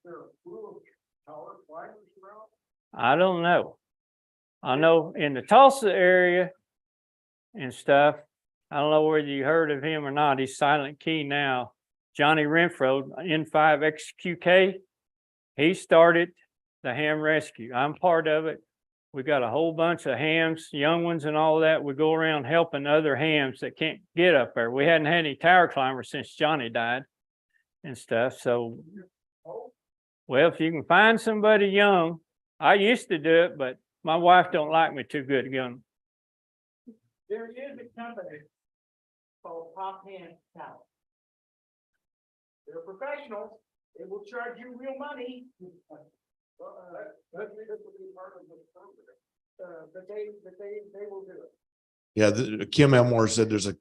there a crew of tower climbers around? I don't know. I know in the Tulsa area and stuff, I don't know whether you heard of him or not. He's Silent Key now. Johnny Renfro, N5XQK. He started the ham rescue. I'm part of it. We got a whole bunch of hams, young ones and all that. We go around helping other hams that can't get up there. We hadn't had any tower climbers since Johnny died and stuff. So, well, if you can find somebody young, I used to do it, but my wife don't like me too good again. There is a company called Top Hand Tower. They're professionals. They will charge you real money. But they will do it. Yeah, Kim Elmore said there's a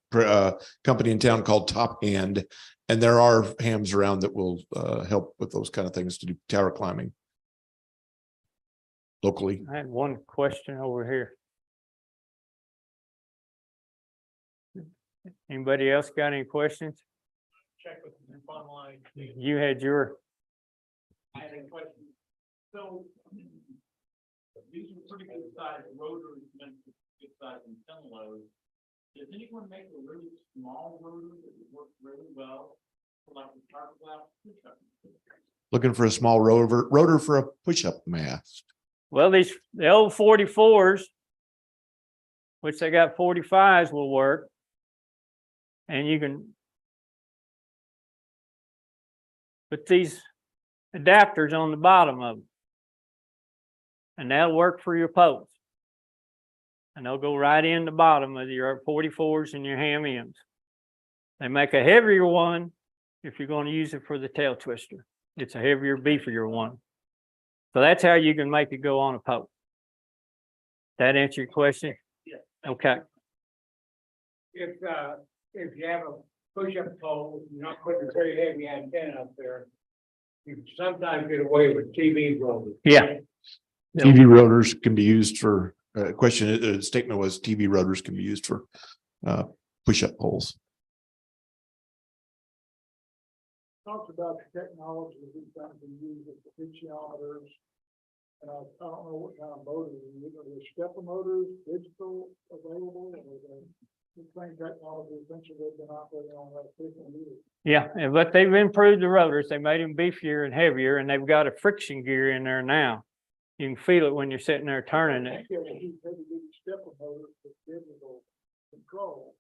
company in town called Top Hand, and there are hams around that will help with those kind of things to do tower climbing locally. I had one question over here. Anybody else got any questions? Check with the online. You had your. I had a question. So these are pretty good size rotors, meant for good size antenna loads. Does anyone make a really small rotor that would work really well for like a fiberglass push-up? Looking for a small rotor for a push-up mast. Well, the old 44s, which they got 45s, will work. And you can put these adapters on the bottom of them. And that'll work for your poles. And they'll go right in the bottom of your 44s and your Ham Ms. They make a heavier one if you're going to use it for the tail twister. It's a heavier, beefier one. So that's how you can make it go on a pole. That answer your question? Yeah. Okay. If you have a push-up pole, you're not putting a very heavy antenna up there, you sometimes get away with TV rotors. Yeah. TV rotors can be used for, statement was TV rotors can be used for push-up poles. Talks about the technology that's going to be used with the potentiometers. And I don't know what kind of motors, are there stepper motors, digital available, or the same technology essentially they've been operating on that 15 years. Yeah, but they've improved the rotors. They made them beefier and heavier, and they've got a friction gear in there now. You can feel it when you're sitting there turning it. Heavy duty stepper motors with digital control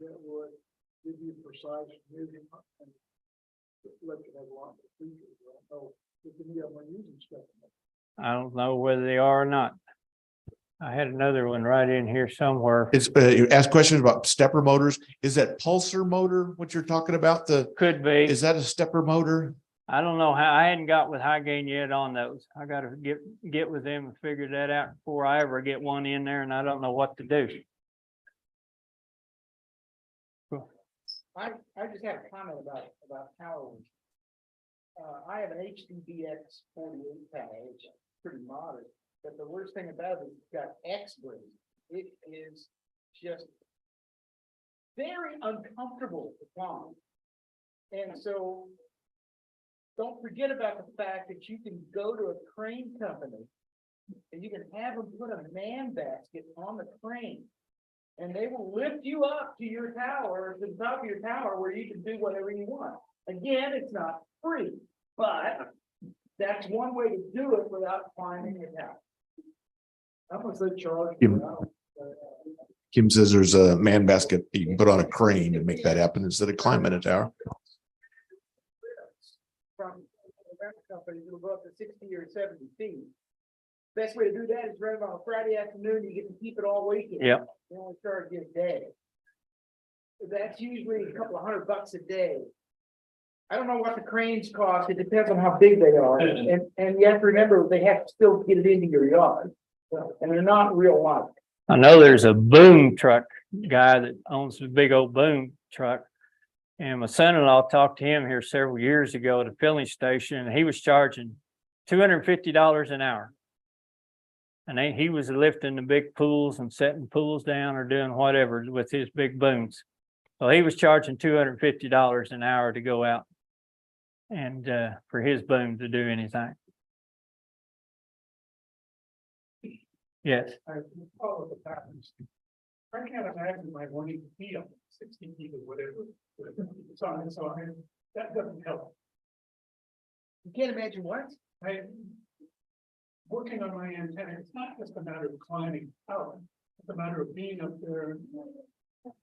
that would give you precise movement and let you have a lot of features. I don't know if any of them are using stepper motors. I don't know whether they are or not. I had another one right in here somewhere. It's you ask questions about stepper motors. Is that pulsar motor what you're talking about? Could be. Is that a stepper motor? I don't know how. I hadn't got with High Gain yet on those. I got to get with them and figure that out before I ever get one in there, and I don't know what to do. I just have a comment about power. I have an HDBX 48 panel, which is pretty modern, but the worst thing about it is it's got X brace. It is just very uncomfortable to climb. And so don't forget about the fact that you can go to a crane company and you can have them put a man basket on the crane. And they will lift you up to your tower, to the top of your tower, where you can do whatever you want. Again, it's not free, but that's one way to do it without climbing the tower. How much they charge? Kim says there's a man basket you can put on a crane to make that happen instead of climbing a tower. From the company, it'll go up to 60 or 70 feet. Best way to do that is run it on a Friday afternoon. You get to keep it all weekend. Yep. You only charge you a day. That's usually a couple of $100 a day. I don't know what the cranes cost. It depends on how big they are. And you have to remember, they have to still get it into your yard. And they're not real light. I know there's a boom truck guy that owns a big old boom truck. And my son-in-law talked to him here several years ago at a filling station, and he was charging $250 an hour. And he was lifting the big pools and setting pools down or doing whatever with his big booms. So he was charging $250 an hour to go out and for his boom to do anything. Yes. I follow the patterns. I can't imagine my wanting to be up 60 feet or whatever. So that doesn't help. You can't imagine what? Working on my antenna, it's not just a matter of climbing out, it's a matter of being up there.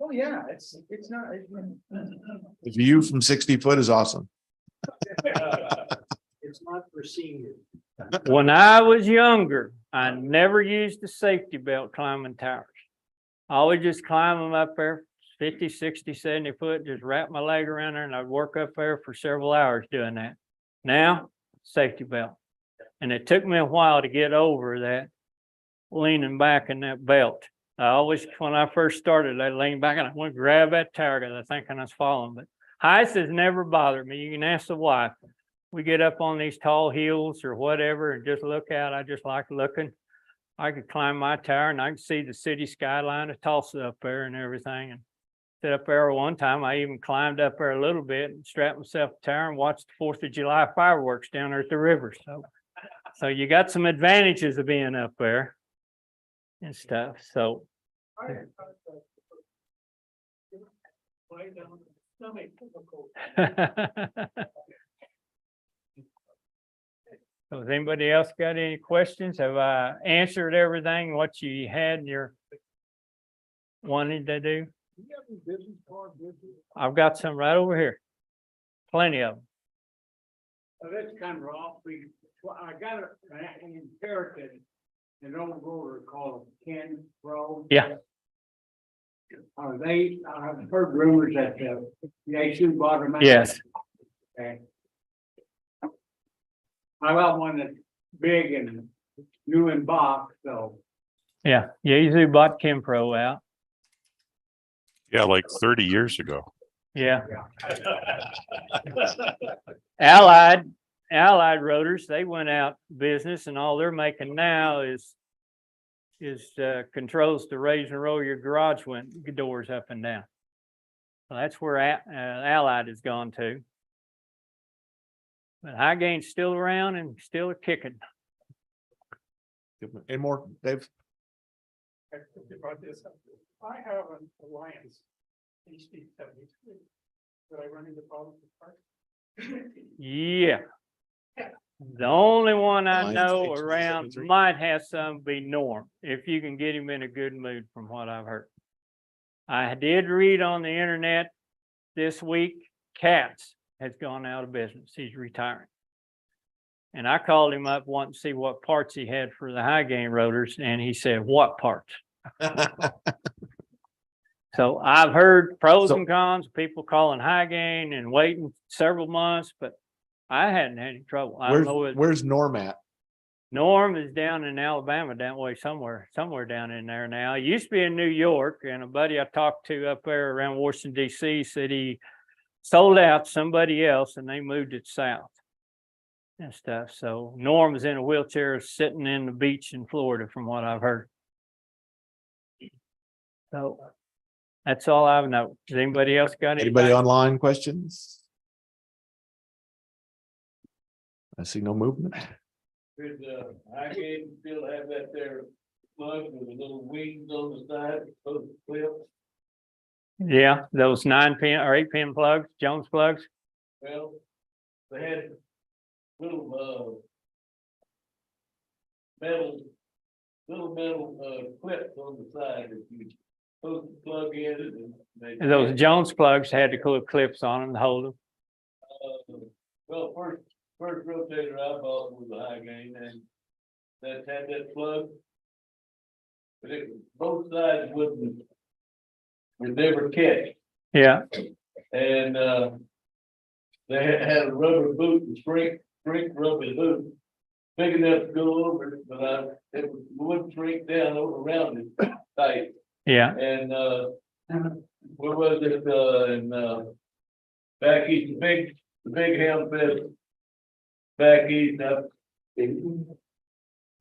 Oh, yeah, it's not. The view from 60 foot is awesome. It's not for seniors. When I was younger, I never used the safety belt climbing towers. I always just climb them up there 50, 60, 70 foot, just wrap my leg around there and I'd work up there for several hours doing that. Now, safety belt. And it took me a while to get over that leaning back in that belt. I always, when I first started, I leaned back and I went to grab that tower because I think I was falling. But heights has never bothered me. You can ask the wife. We get up on these tall hills or whatever and just look out. I just like looking. I could climb my tower and I could see the city skyline of Tulsa up there and everything. And sit up there one time, I even climbed up there a little bit and strapped myself a tower and watched the 4th of July fireworks down there at the river. So you got some advantages of being up there and stuff. So so has anybody else got any questions? Have I answered everything what you had in your wanted to do? I've got some right over here. Plenty of them. That's kind of off. I got an inherited an old rotor called Ken Pro. Yeah. I've heard rumors that they should bottom out. Yes. Okay. I got one that's big and new in box, so. Yeah. Yazoo bought Kim Pro out. Yeah, like 30 years ago. Yeah. Allied Rotors, they went out of business, and all they're making now is controls to raise and roll your garage doors up and down. So that's where Allied has gone to. But High Gain's still around and still kicking. Any more, Dave? I have an Alliance HD73. Did I run into problems with parts? Yeah. The only one I Alliance know HD73. around might have some be Norm, if you can get him in a good mood from what I've heard. I did read on the internet this week, Katz has gone out of business. He's retiring. And I called him up wanting to see what parts he had for the High Gain rotors, and he said, what parts? So I've heard pros and cons, people calling High Gain and waiting several months, but I hadn't had any trouble. I don't know. Where's Norm at? Norm is down in Alabama, down way somewhere down in there now. He used to be in New York, and a buddy I talked to up there around Washington, D.C. said he sold out to somebody else and they moved it south and stuff. So Norm is in a wheelchair sitting in the beach in Florida, from what I've heard. So that's all I know. Does anybody else got anything? Anybody online questions? I see no movement. Could High Gain still have that there plug with the little wings on the side, those clips? Yeah, those 9-pin or 8-pin plugs, Jones plugs. Well, they had little metal clips on the side that you supposed to plug in it. And those Jones plugs had the cool clips on them to hold them. Well, first rotator I bought was a High Gain, and that had that plug. But both sides would never catch. Yeah. And they had a rubber boot, and shrink rubber boot, big enough to go over it, but it wouldn't shrink down around it tight. Yeah. And where was it? In back east, the big Ham Fest back east up.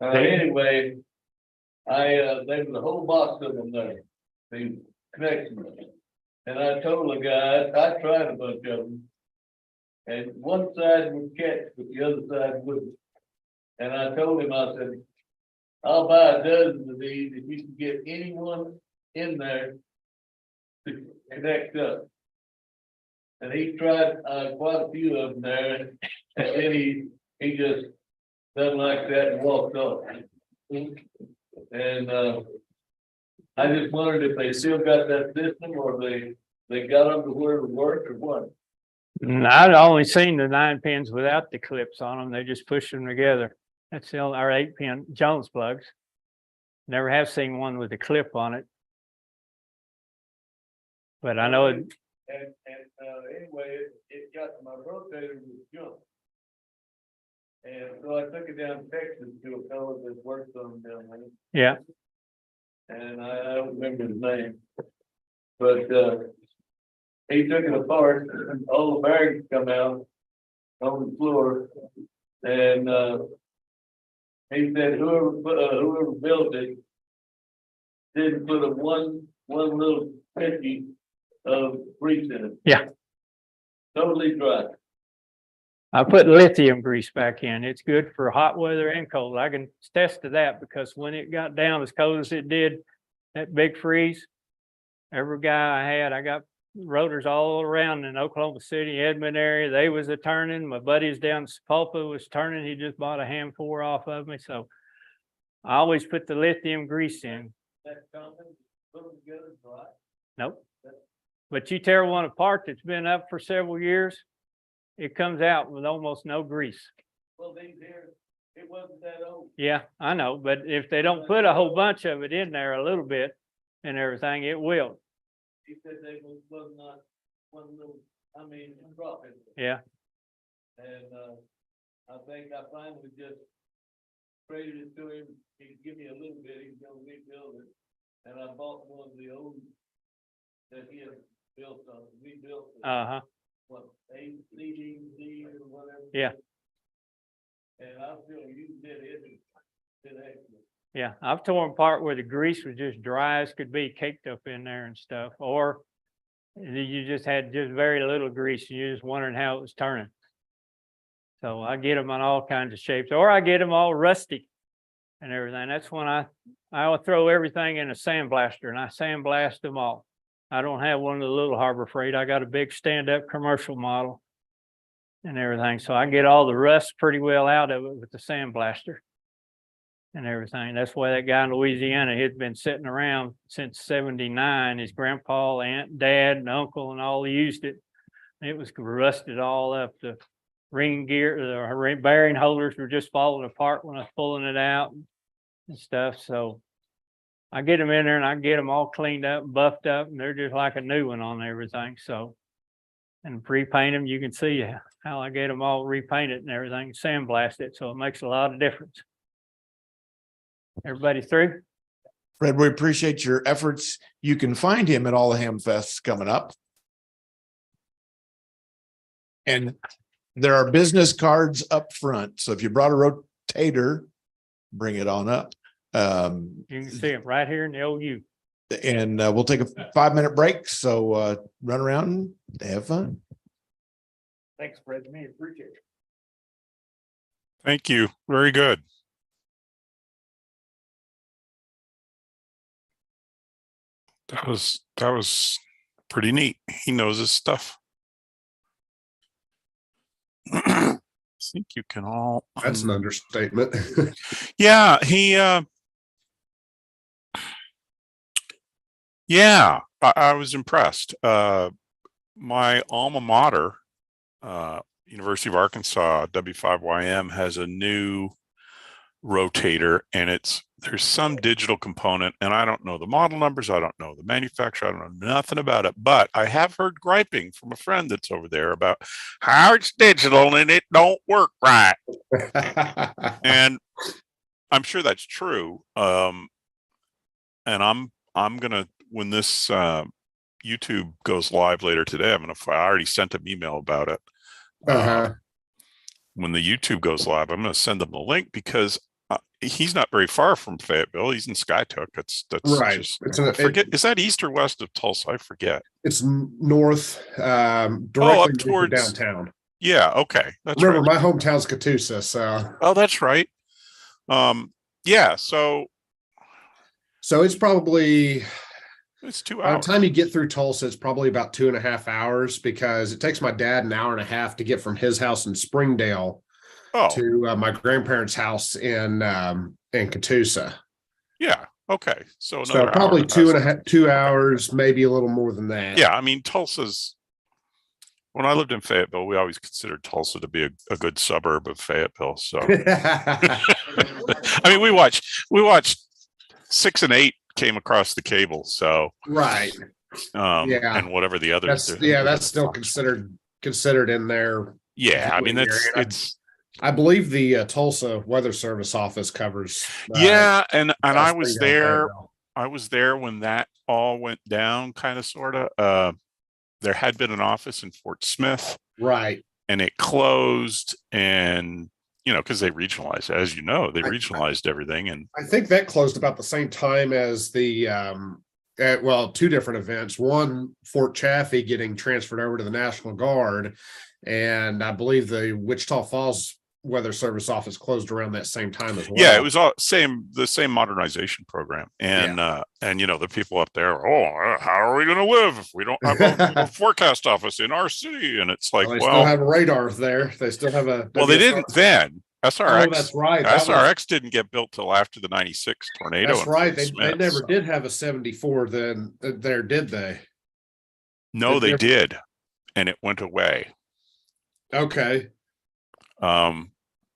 Anyway, there was a whole box of them there, the connections. And I told the guy, I tried a bunch of them, and one side would catch, but the other side wouldn't. And I told him, I said, I'll buy a dozen of these if you can get anyone in there to connect up. And he tried quite a few of them there, and then he just done like that and walked off. And I just wondered if they still got that system, or they got them to where it would work, or what. I've only seen the 9-pins without the clips on them. They just push them together. That's the only, our 8-pin Jones plugs. Never have seen one with a clip on it. But I know it. And anyway, it got my rotator was junk. And so I took it down to Texas to a fellow that works on them down there. Yeah. And I don't remember his name. But he took it apart, and all the bearings come out on the floor. And he said whoever built it didn't put a one little pinky of grease in it. Yeah. Totally dry. I put lithium grease back in. It's good for hot weather and cold. I can attest to that, because when it got down as cold as it did, that big freeze, every guy I got rotors all around in Oklahoma City, Edmond area. They was a turning. My buddies down in Sapulpa was turning. He just bought a Ham 4 off of me. So I always put the lithium grease in. That company put them together dry. Nope. But you tear one apart that's been up for several years, it comes out with almost no grease. Well, these here, it wasn't that old. Yeah, I know, but if they don't put a whole bunch of it in there a little bit and everything, it will. He said they was not one little, I mean, drop in there. Yeah, And, I think I finally just traded it to him. He give me a little bit, he's gonna rebuild it. And I bought one of the old that he had built on, rebuilt. it. uh-huh, What, ACDZ or whatever. Yeah. And I feel you did it, did excellent. yeah. I've torn apart where the grease was just dry as could be, caked up in there and stuff, or you just had just very little grease and you're just wondering how it was turning. So I get them on all kinds of shapes, or I get them all rusty and everything. That's when I'll throw everything in a sandblaster and I sandblast them all. I don't have one of the little Harbor Freight. I got a big stand-up commercial model and everything. So I get all the rust pretty well out of it with the sandblaster and everything. That's why that guy in Louisiana, he'd been sitting around since '79. His grandpa, aunt, dad, and uncle and all used it. It was rusted all up. The ring gear, the bearing holders were just falling apart when I was pulling it out and stuff. So I get them in there and I get them all cleaned up, buffed up, and they're just like a new one on everything. So, and repaint them, you can see how I get them all repainted and everything, sandblast it. So it makes a lot of difference. Everybody through? Fred, we appreciate your efforts. You can find him at all the Ham Fests coming up. And there are business cards up front. So if you brought a rotator, bring it on up. You can see it right here in the OU. And we'll take a 5-minute break. So run around and have fun. Thanks, Fred. Me appreciate it. Thank you. Very good. That was pretty neat. He knows his stuff. I think you can all. That's an understatement. Yeah, I was impressed. My alma mater, University of Arkansas, W5YM, has a new rotator, and there's some digital component, and I don't know the model numbers, I don't know the manufacturer, I don't know nothing about it, but I have heard griping from a friend that's over there about how it's digital and it don't work right. And I'm sure that's true. And I'm gonna, when this YouTube goes live later today, I already sent him email about it. When the YouTube goes live, I'm going to send him the link because he's not very far from Fayetteville. He's in Skytook. That's right. I forget. Is that east or west of Tulsa? I forget. It's north, directly up towards downtown. Yeah. Okay. That's Remember, right. my hometown's Catoosa, so. Oh, that's right. Yeah. So it's probably. It's 2 By hours. the time you get through Tulsa, it's probably about 2.5 hours because it takes my dad an hour and a half to get from his house in Springdale to my grandparents' house in Catoosa. Yeah. Okay. So probably 2 hours, maybe a little more than that. Yeah. I mean, Tulsa's. When I lived in Fayetteville, we always considered Tulsa to be a good suburb of Fayetteville. So, I mean, we watched 6 and 8 came across the cable. So, right. And whatever the others. That's still considered in there. Yeah. I mean, I believe the Tulsa Weather Service office covers. Yeah. And I was there. I was there when that all went down, kind of, sort of. There had been an office in Fort Smith. Right. And it closed, and, because they regionalized, as you know, they regionalized everything. And I think that closed about the same time as the, two different events. One, Fort Chaffee getting transferred over to the National Guard. And I believe the Wichita Falls Weather Service office closed around that same time as well. Yeah, it was the same modernization program. And, the people up there, how are we going to live if we don't have a forecast office in our city? And it's like, they still have radar there. They still have a. Well, they didn't then. SRX. Oh, that's right. SRX didn't get built till after the '96 tornado. That's right. They never did have a 74 then there, did they? No, they did. And it went away. Okay. Um,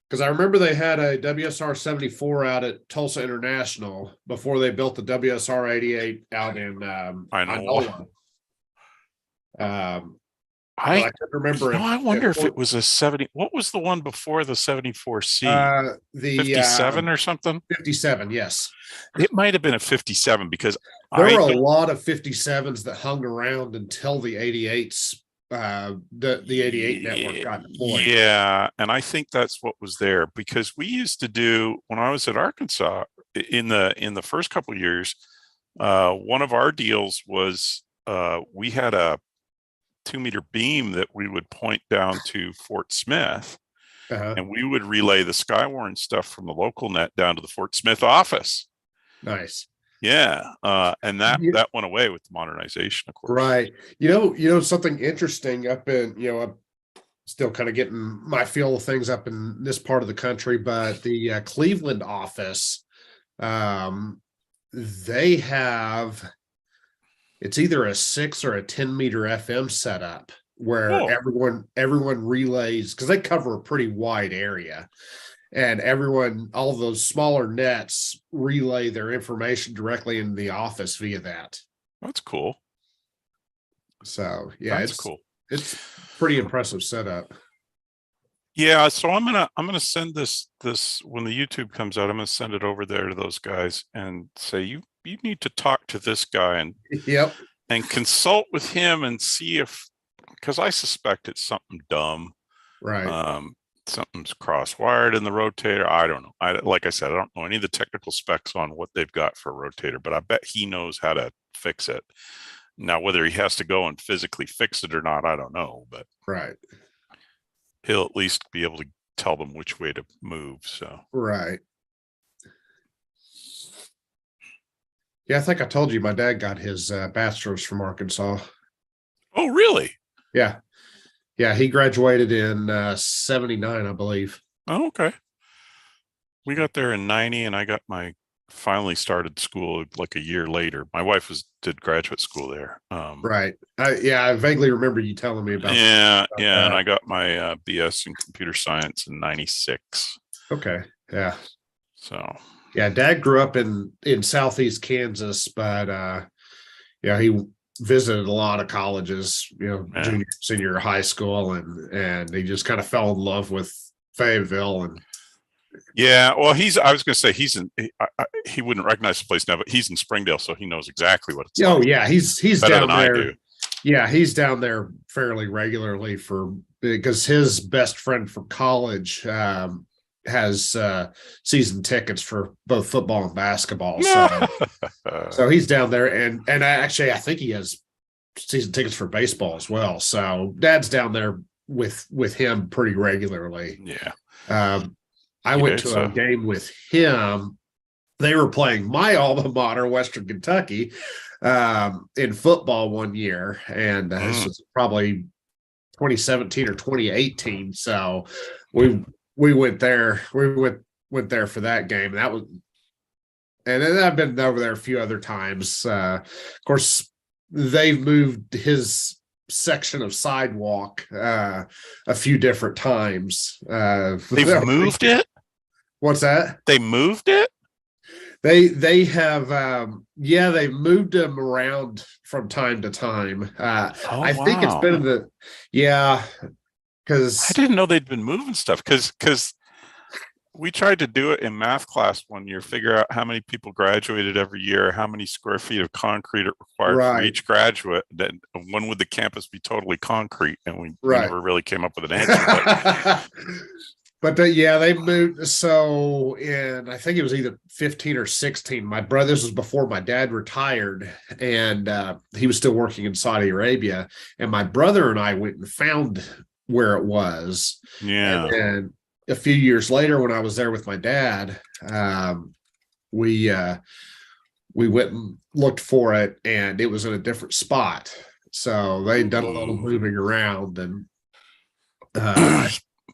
Because I remember they had a WSR 74 out at Tulsa International before they built the WSR 88 out in I know. Inola. But I I couldn't remember I wonder if it was a 70. What was the one before the 74C? the 57 or something? 57, yes. It might have been a 57 because There I were a lot of 57s that hung around until the 88s, the 88 network got deployed. Yeah, and I think that's what was there because we used to do when I was at Arkansas in the first couple of years. One of our deals was we had a 2-meter beam that we would point down to Fort Smith, and we would relay the Skywarn stuff from the local net down to the Fort Smith office. Nice. Yeah, and that went away with the modernization, of course. Right. You know something interesting up in, I'm still kind of getting my feel of things up in this part of the country, but the Cleveland office, they have, it's either a 6 or a 10-meter FM setup where everyone relays, because they cover a pretty wide area, and all of those smaller nets relay their information directly into the office via that. That's cool. So yeah, that's cool. It's pretty impressive setup. Yeah, so I'm gonna send this when the YouTube comes out. I'm gonna send it over there to those guys and say you need to talk to this guy and consult with him and see if, because I suspect it's something dumb, right? Something's cross-wired in the rotator. I don't know. Like I said, I don't know any of the technical specs on what they've got for a rotator, but I bet he knows how to fix it. Now, whether he has to go and physically fix it or not, I don't know, but right. He'll at least be able to tell them which way to move. So right. Yeah, I think I told you my dad got his bachelor's from Arkansas. Oh, really? Yeah. Yeah, he graduated in 79, I believe. Oh, okay. We got there in 90 and I got finally started school like a year later. My wife did graduate school there. Right. I vaguely remember you telling me about that. And I got my BS in computer science in 96. Okay. Yeah. So yeah, Dad grew up in Southeast Kansas, but he visited a lot of colleges, junior, senior high school, and he just kind of fell in love with Fayetteville. And well, I was going to say he wouldn't recognize the place now, but he's in Springdale, so he knows exactly what it's like. Oh yeah, he's better down than there. I do. Yeah, he's down there fairly regularly because his best friend from college has season tickets for both football and basketball. So he's down there, and I think he has season tickets for baseball as well. So Dad's down there with him pretty regularly. Yeah. I went to a game with him. They were playing my alma mater, Western Kentucky, in football one year, and this was probably 2017 or 2018. So we went there. We went there for that game. And then I've been over there a few other times. Of course, they've moved his section of sidewalk a few different times. They've moved it? What's that? They moved it? They have they've moved them around from time to time. I think it's been because I didn't know they'd been moving stuff because we tried to do it in math class one year, figure out how many people graduated every year, how many square feet of concrete it required for each graduate. Then when would the campus be totally concrete? And we never really came up with an answer. But they moved. So I think it was either 15 or 16. This was before my dad retired, and he was still working in Saudi Arabia. And my brother and I went and found where it was. Yeah. And a few years later, when I was there with my dad, we went and looked for it, and it was in a different spot. So they'd done a little moving around, and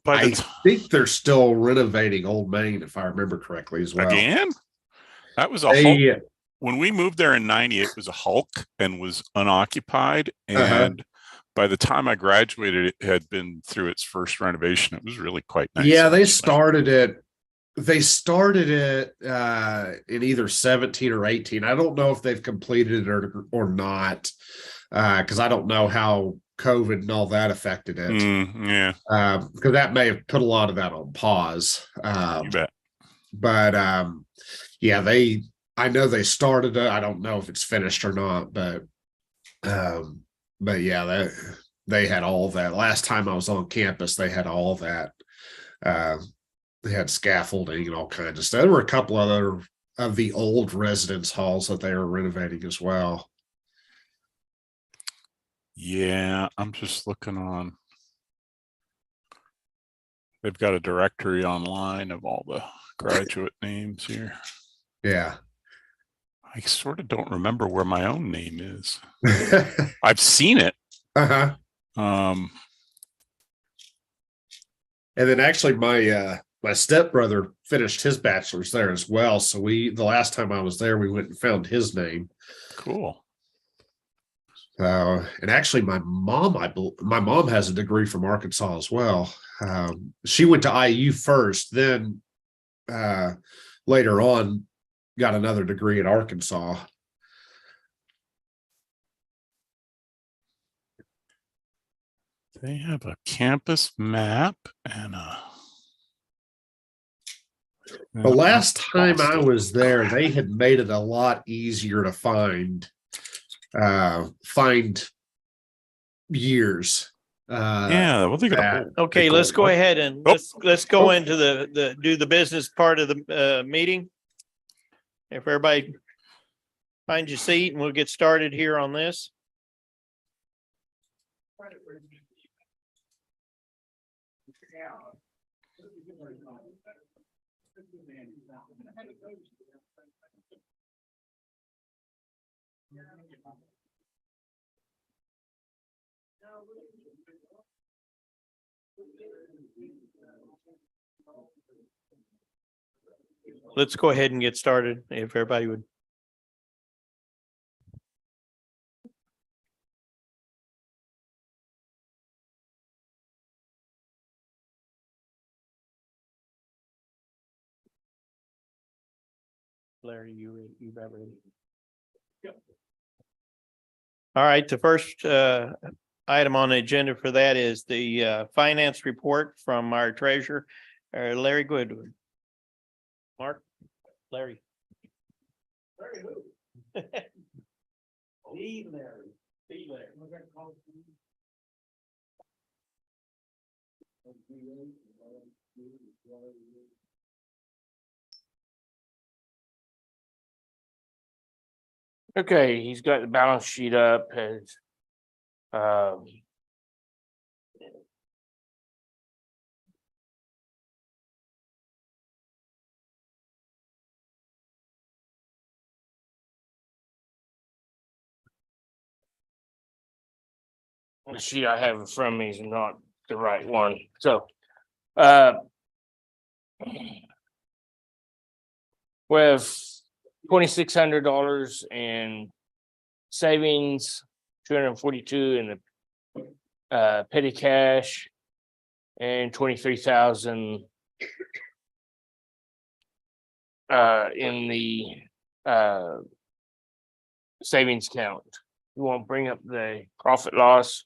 I think they're still renovating Old Main, if I remember correctly, as well. Again? That was a Hulk. When we moved there in 90, it was a Hulk and was unoccupied. And by the time I graduated, it had been through its first renovation. It was really quite nice. Yeah, they actually. started it. They started it in either 17 or 18. I don't know if they've completed it or not, because I don't know how COVID and all that affected it. Yeah, Because that may have put a lot of that on pause. you bet. But yeah, I know they started it. I don't know if it's finished or not, but yeah, they had all of that. Last time I was on campus, they had all of that. They had scaffolding and all kinds of stuff. There were a couple other of the old residence halls that they were renovating as well. Yeah, I'm just looking on. They've got a directory online of all the graduate names here. Yeah. I sort of don't remember where my own name is. I've seen it. Uh-huh. Um, And then actually my stepbrother finished his bachelor's there as well. So the last time I was there, we went and found his name. cool. And actually my mom has a degree from Arkansas as well. She went to IU first, then later on got another degree at Arkansas. They have a campus map and The last time I was there, they had made it a lot easier to find years. Yeah, well, they got Okay, let's go ahead and let's go into do the business part of the meeting. If everybody find your seat and we'll get started here on this. Let's go ahead and get started if everybody would. Larry, you about ready? Yep. All right, the first item on the agenda for that is the finance report from our treasurer, Larry Goodwin. Mark, Larry. Larry who? Larry. Larry. Okay, he's got the balance sheet up as the sheet I have in front of me is not the right one. So we have $2,600 in savings, 242 in the petty cash, and 23,000 in the savings account. You want to bring up the profit loss?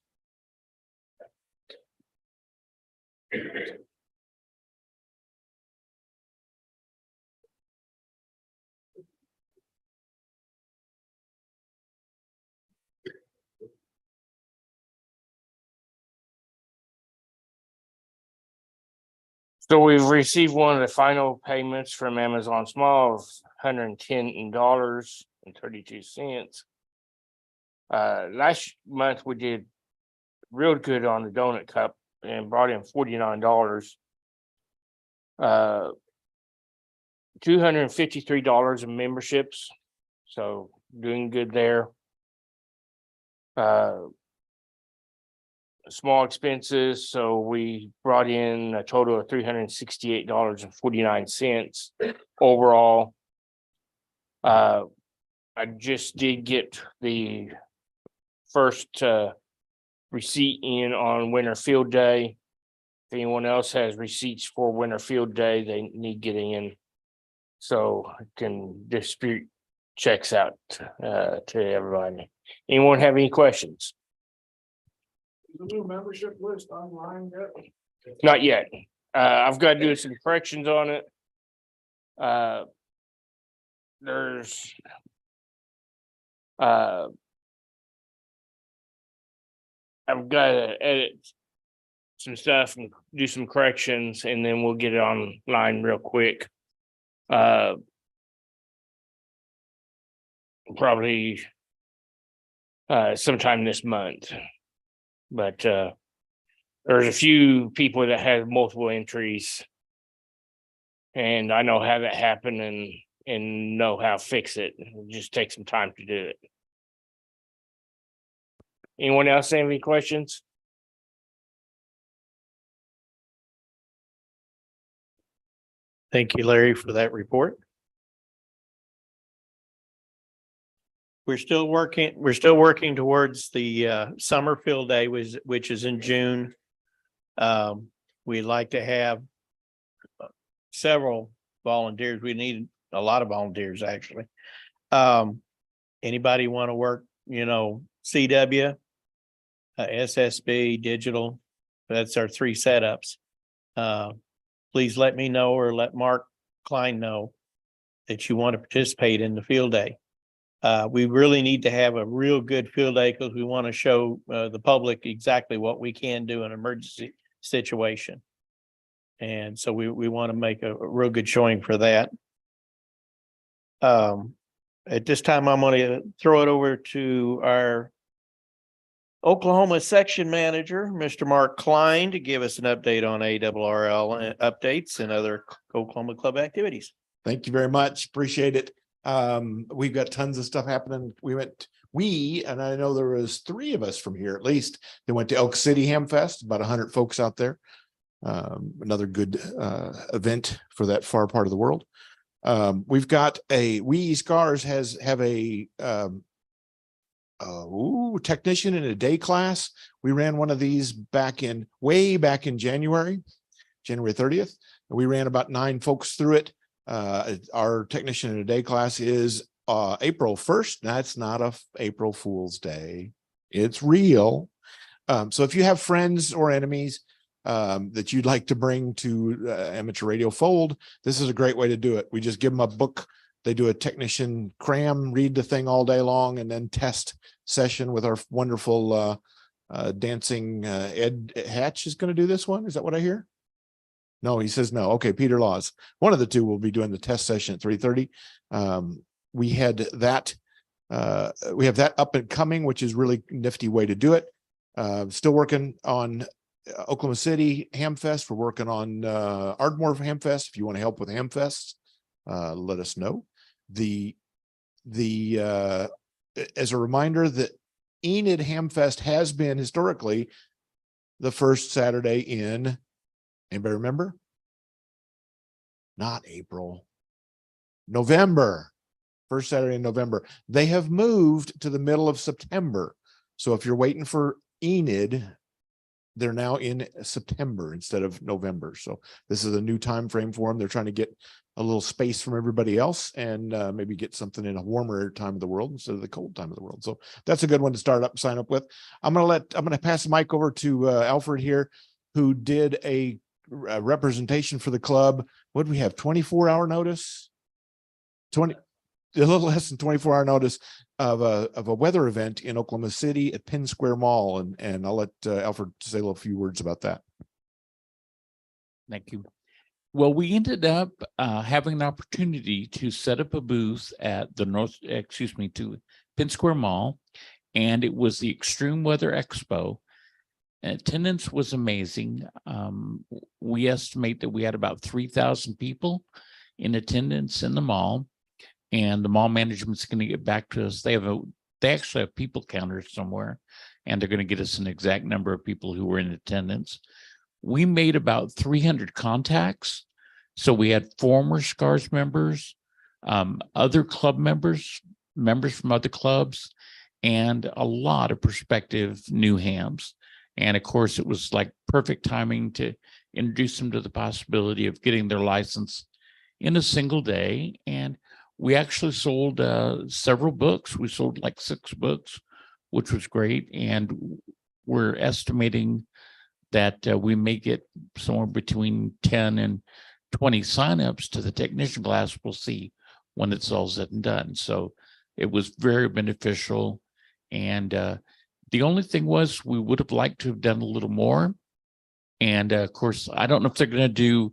So we've received one of the final payments from Amazon Small of $110.32. Last month we did real good on the donut cup and brought in $49. $253 in memberships, so doing good there. Small expenses, so we brought in a total of $368.49 overall. I just did get the first receipt in on Winter Field Day. If anyone else has receipts for Winter Field Day, they need getting in. So I can distribute checks out to everybody. Anyone have any questions? The new membership list online yet? Not yet. I've got to do some corrections on it. There's I've got to edit some stuff and do some corrections, and then we'll get it online real quick. Probably sometime this month. But there's a few people that have multiple entries, and I know how that happened and know how to fix it. It just takes some time to do it. Anyone else have any questions? Thank you, Larry, for that report. We're still working towards the summer field day, which is in June. We'd like to have several volunteers. We need a lot of volunteers, actually. Anybody want to work, CW, SSB, digital? That's our 3 setups. Please let me know, or let Mark Klein know that you want to participate in the field day. We really need to have a real good field day because we want to show the public exactly what we can do in an emergency situation. And so we want to make a real good showing for that. At this time, I'm going to throw it over to our Oklahoma section manager, Mr. Mark Klein, to give us an update on ARRL updates and other Oklahoma club activities. Thank you very much. Appreciate it. We've got tons of stuff happening. And I know there was 3 of us from here, at least, that went to Elk City Ham Fest, about 100 folks out there. Another good event for that far part of the world. We've got We Scars have a technician in a day class. We ran one of these way back in January 30th. We ran about 9 folks through it. Our technician in a day class is April 1st. That's not a April Fool's Day. It's real. So if you have friends or enemies that you'd like to bring to Amateur Radio Fold, this is a great way to do it. We just give them a book. They do a technician cram, read the thing all day long, and then test session with our wonderful dancing Ed Hatch is going to do this one. Is that what I hear? No, he says no. Okay, Peter Laws. One of the 2 will be doing the test session at 3:30. We have that up and coming, which is really nifty way to do it. Still working on Oklahoma City Ham Fest. We're working on Ardmore Ham Fest. If you want to help with Ham Fests, let us know. As a reminder, that Enid Ham Fest has been historically the first Saturday in, anybody remember? Not April, November. First Saturday in November. They have moved to the middle of September. So if you're waiting for Enid, they're now in September instead of November. So this is a new time frame for them. They're trying to get a little space from everybody else and maybe get something in a warmer time of the world instead of the cold time of the world. So that's a good one to sign up with. I'm going to pass the mic over to Alfred here, who did a representation for the club. What do we have? 24-hour notice? A little less than 24-hour notice of a weather event in Oklahoma City at Penn Square Mall. And I'll let Alfred say a few words about that. Thank you. Well, we ended up having an opportunity to set up a booth at to Penn Square Mall, and it was the Extreme Weather Expo. Attendance was amazing. We estimate that we had about 3,000 people in attendance in the mall, and the mall management's going to get back to us. They actually have people counters somewhere, and they're going to get us an exact number of people who were in attendance. We made about 300 contacts. So we had former SCARS members, other club members from other clubs, and a lot of prospective new hams. And of course, it was like perfect timing to introduce them to the possibility of getting their license in a single day. And we actually sold several books. We sold like 6 books, which was great. And we're estimating that we may get somewhere between 10 and 20 signups to the technician class. We'll see when it's all said and done. So it was very beneficial. And the only thing was we would have liked to have done a little more. And of course, I don't know if they're going to do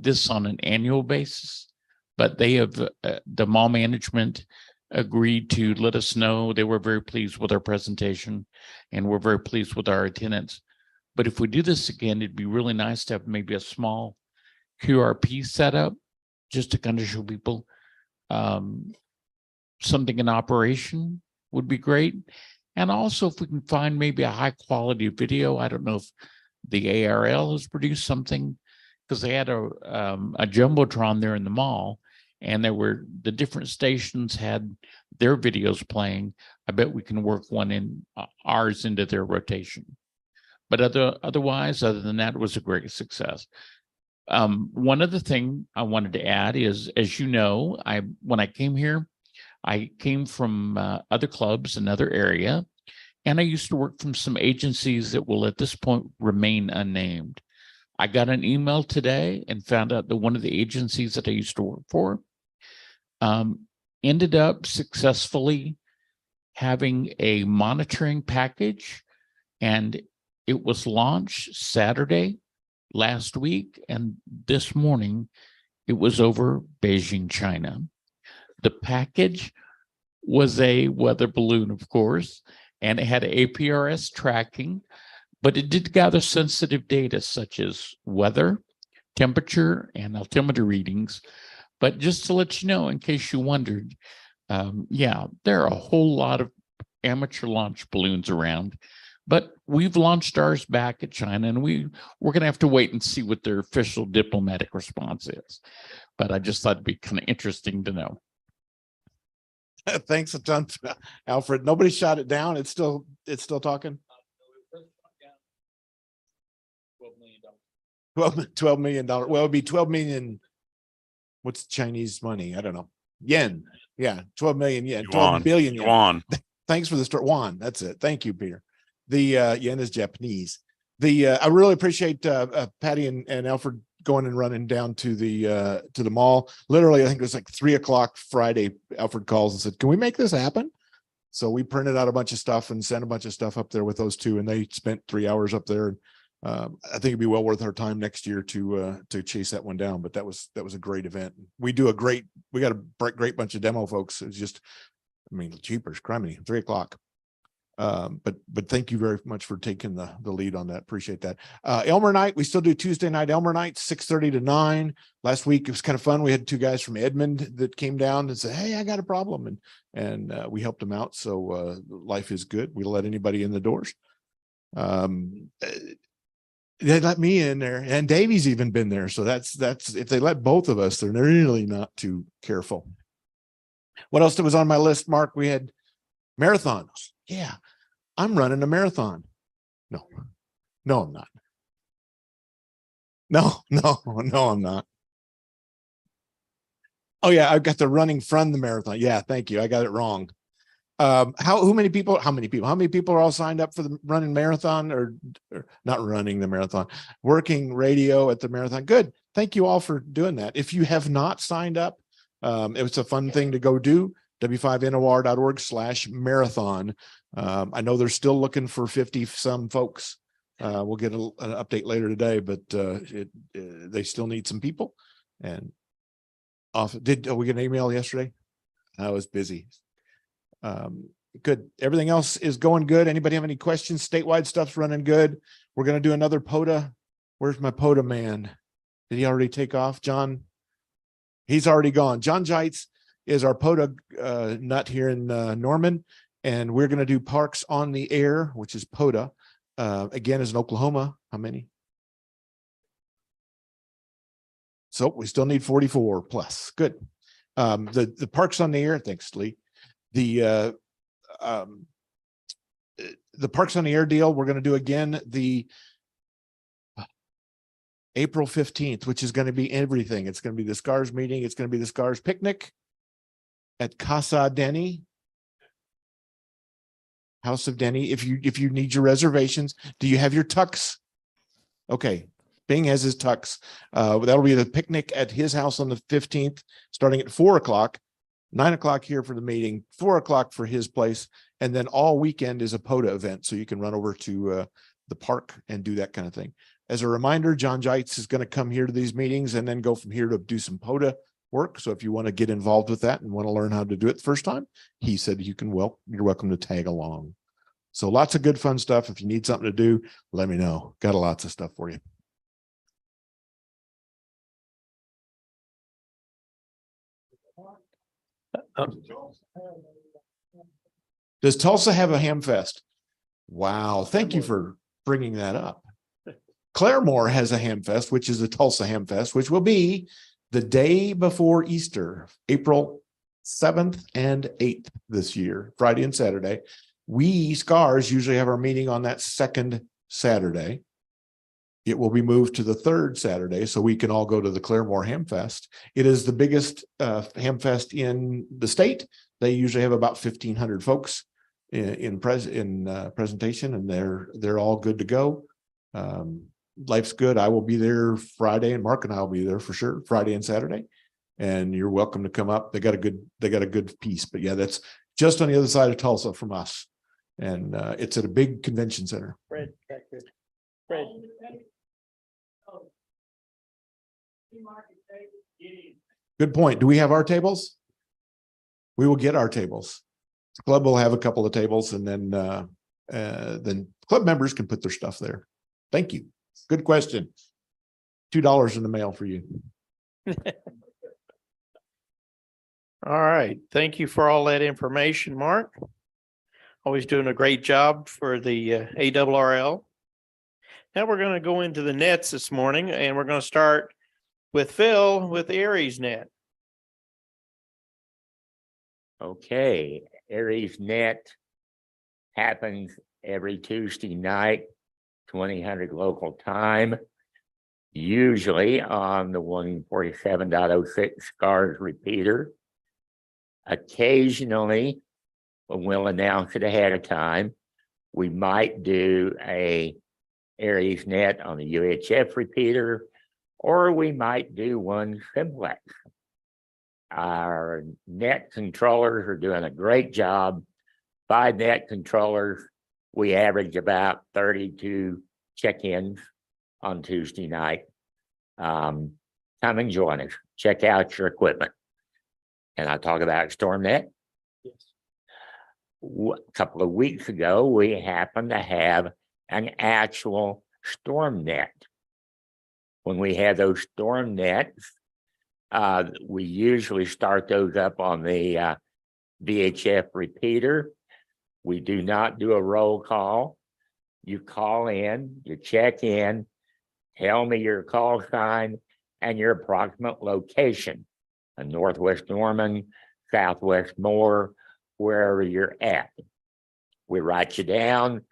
this on an annual basis, but they have, the mall management agreed to let us know. They were very pleased with our presentation and we're very pleased with our attendance. But if we do this again, it'd be really nice to have maybe a small QRP setup just to kind of show people something in operation would be great. And also if we can find maybe a high quality video. I don't know if the ARL has produced something, because they had a Jumbotron there in the mall, and there were the different stations had their videos playing. I bet we can work one in ours into their rotation. But otherwise, other than that, it was a great success. One other thing I wanted to add is, as you know, when I came here, I came from other clubs, another area, and I used to work from some agencies that will at this point remain unnamed. I got an email today and found out that one of the agencies that I used to work for ended up successfully having a monitoring package, and it was launched Saturday last week, and this morning it was over Beijing, China. The package was a weather balloon, of course, and it had APRS tracking, but it did gather sensitive data such as weather, temperature, and altimeter readings. But just to let you know, in case you wondered, yeah, there are a whole lot of amateur launch balloons around, but we've launched ours back at China, and we're going to have to wait and see what their official diplomatic response is. But I just thought it'd be kind of interesting to know. Thanks a ton, Alfred. Nobody shot it down. It's still talking. $12 million. Well, it'd be 12 million. What's Chinese money? I don't know. Yen. Yeah. 12 million yen. 12 billion yen. Yuan. Thanks for the start. Juan. That's it. Thank you, Peter. The yen is Japanese. I really appreciate Patty and Alfred going and running down to the mall. Literally, I think it was like 3 o'clock Friday. Alfred calls and said, "Can we make this happen?" So we printed out a bunch of stuff and sent a bunch of stuff up there with those two, and they spent 3 hours up there. I think it'd be well worth our time next year to chase that one down. But that was a great event. We got a great bunch of demo folks. It's just, I mean, jeepers, criminy, 3 o'clock. But thank you very much for taking the lead on that. Appreciate that. Elmer night, we still do Tuesday night Elmer night, 6:30 to 9. Last week it was kind of fun. We had 2 guys from Edmond that came down and said, "Hey, I got a problem," and we helped them out. So life is good. We let anybody in the doors. They let me in there, and Davey's even been there. So that's if they let both of us, they're really not too careful. What else was on my list, Mark? We had marathons. Yeah, I'm running a marathon. No, I'm not. No, I'm not. Oh yeah, I've got the running from the marathon. Yeah, thank you. I got it wrong. How many people are all signed up for the running marathon, or not running the marathon, working radio at the marathon? Good. Thank you all for doing that. If you have not signed up, it was a fun thing to go do. w5nor.org/marathon. I know they're still looking for 50 some folks. We'll get an update later today, but they still need some people. And did we get an email yesterday? I was busy. Good. Everything else is going good. Anybody have any questions? Statewide stuff's running good. We're going to do another POTA. Where's my POTA man? Did he already take off? John? He's already gone. John Jeitz is our POTA nut here in Norman. And we're going to do Parks on the Air, which is POTA. Again, is in Oklahoma. How many? So we still need 44 plus. Good. The Parks on the Air, thanks, Lee. The the Parks on the Air deal, we're going to do again the April 15th, which is going to be everything. It's going to be the SCARS meeting. It's going to be the SCARS picnic at Casa Denny, House of Denny. If you need your reservations, do you have your tux? Okay. Bing has his tux. That'll be the picnic at his house on the 15th, starting at 4:00, 9:00 here for the meeting, 4:00 for his place. And then all weekend is a POTA event. So you can run over to the park and do that kind of thing. As a reminder, John Jeitz is going to come here to these meetings and then go from here to do some POTA work. So if you want to get involved with that and want to learn how to do it the first time, he said you can, you're welcome to tag along. So lots of good fun stuff. If you need something to do, let me know. Got lots of stuff for you. Does Tulsa have a ham fest? Wow. Thank you for bringing that up. Claremore has a ham fest, which is the Tulsa Ham Fest, which will be the day before Easter, April 7th and 8th this year, Friday and Saturday. We SCARS usually have our meeting on that second Saturday. It will be moved to the third Saturday so we can all go to the Claremore Ham Fest. It is the biggest ham fest in the state. They usually have about 1,500 folks in presentation, and they're all good to go. Life's good. I will be there Friday, and Mark and I will be there for sure Friday and Saturday. And you're welcome to come up. They got a good piece, but yeah, that's just on the other side of Tulsa from us. And it's at a big convention center. Fred. Good point. Do we have our tables? We will get our tables. The club will have a couple of tables, and then club members can put their stuff there. Thank you. Good question. $2 in the mail for you. All right. Thank you for all that information, Mark. Always doing a great job for the ARRL. Now we're going to go into the nets this morning, and we're going to start with Phil with Aries net. Okay, Aries net happens every Tuesday night, 2000 local time, usually on the 147.06 SCARS repeater. Occasionally, we'll announce it ahead of time. We might do a Aries net on the UHF repeater, or we might do one simplex. Our net controllers are doing a great job. 5 net controllers, we average about 32 check-ins on Tuesday night. Come and join us. Check out your equipment. And I talk about StormNet. Yes. A couple of weeks ago, we happened to have an actual StormNet. When we have those StormNets, we usually start those up on the VHF repeater. We do not do a roll call. You call in, you check in, tell me your call sign and your approximate location. Northwest Norman, Southwest Moore, wherever you're at. We write you down.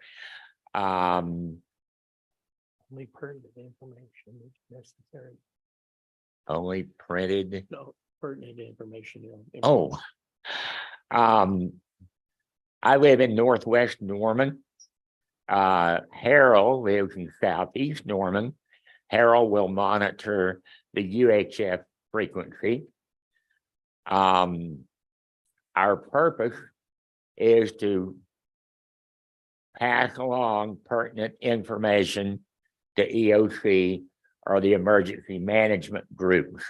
Only pertinent information is necessary. Only printed. No, pertinent information. Oh, I live in Northwest Norman. Harold lives in Southeast Norman. Harold will monitor the UHF frequency. Our purpose is to pass along pertinent information to EOC or the emergency management groups.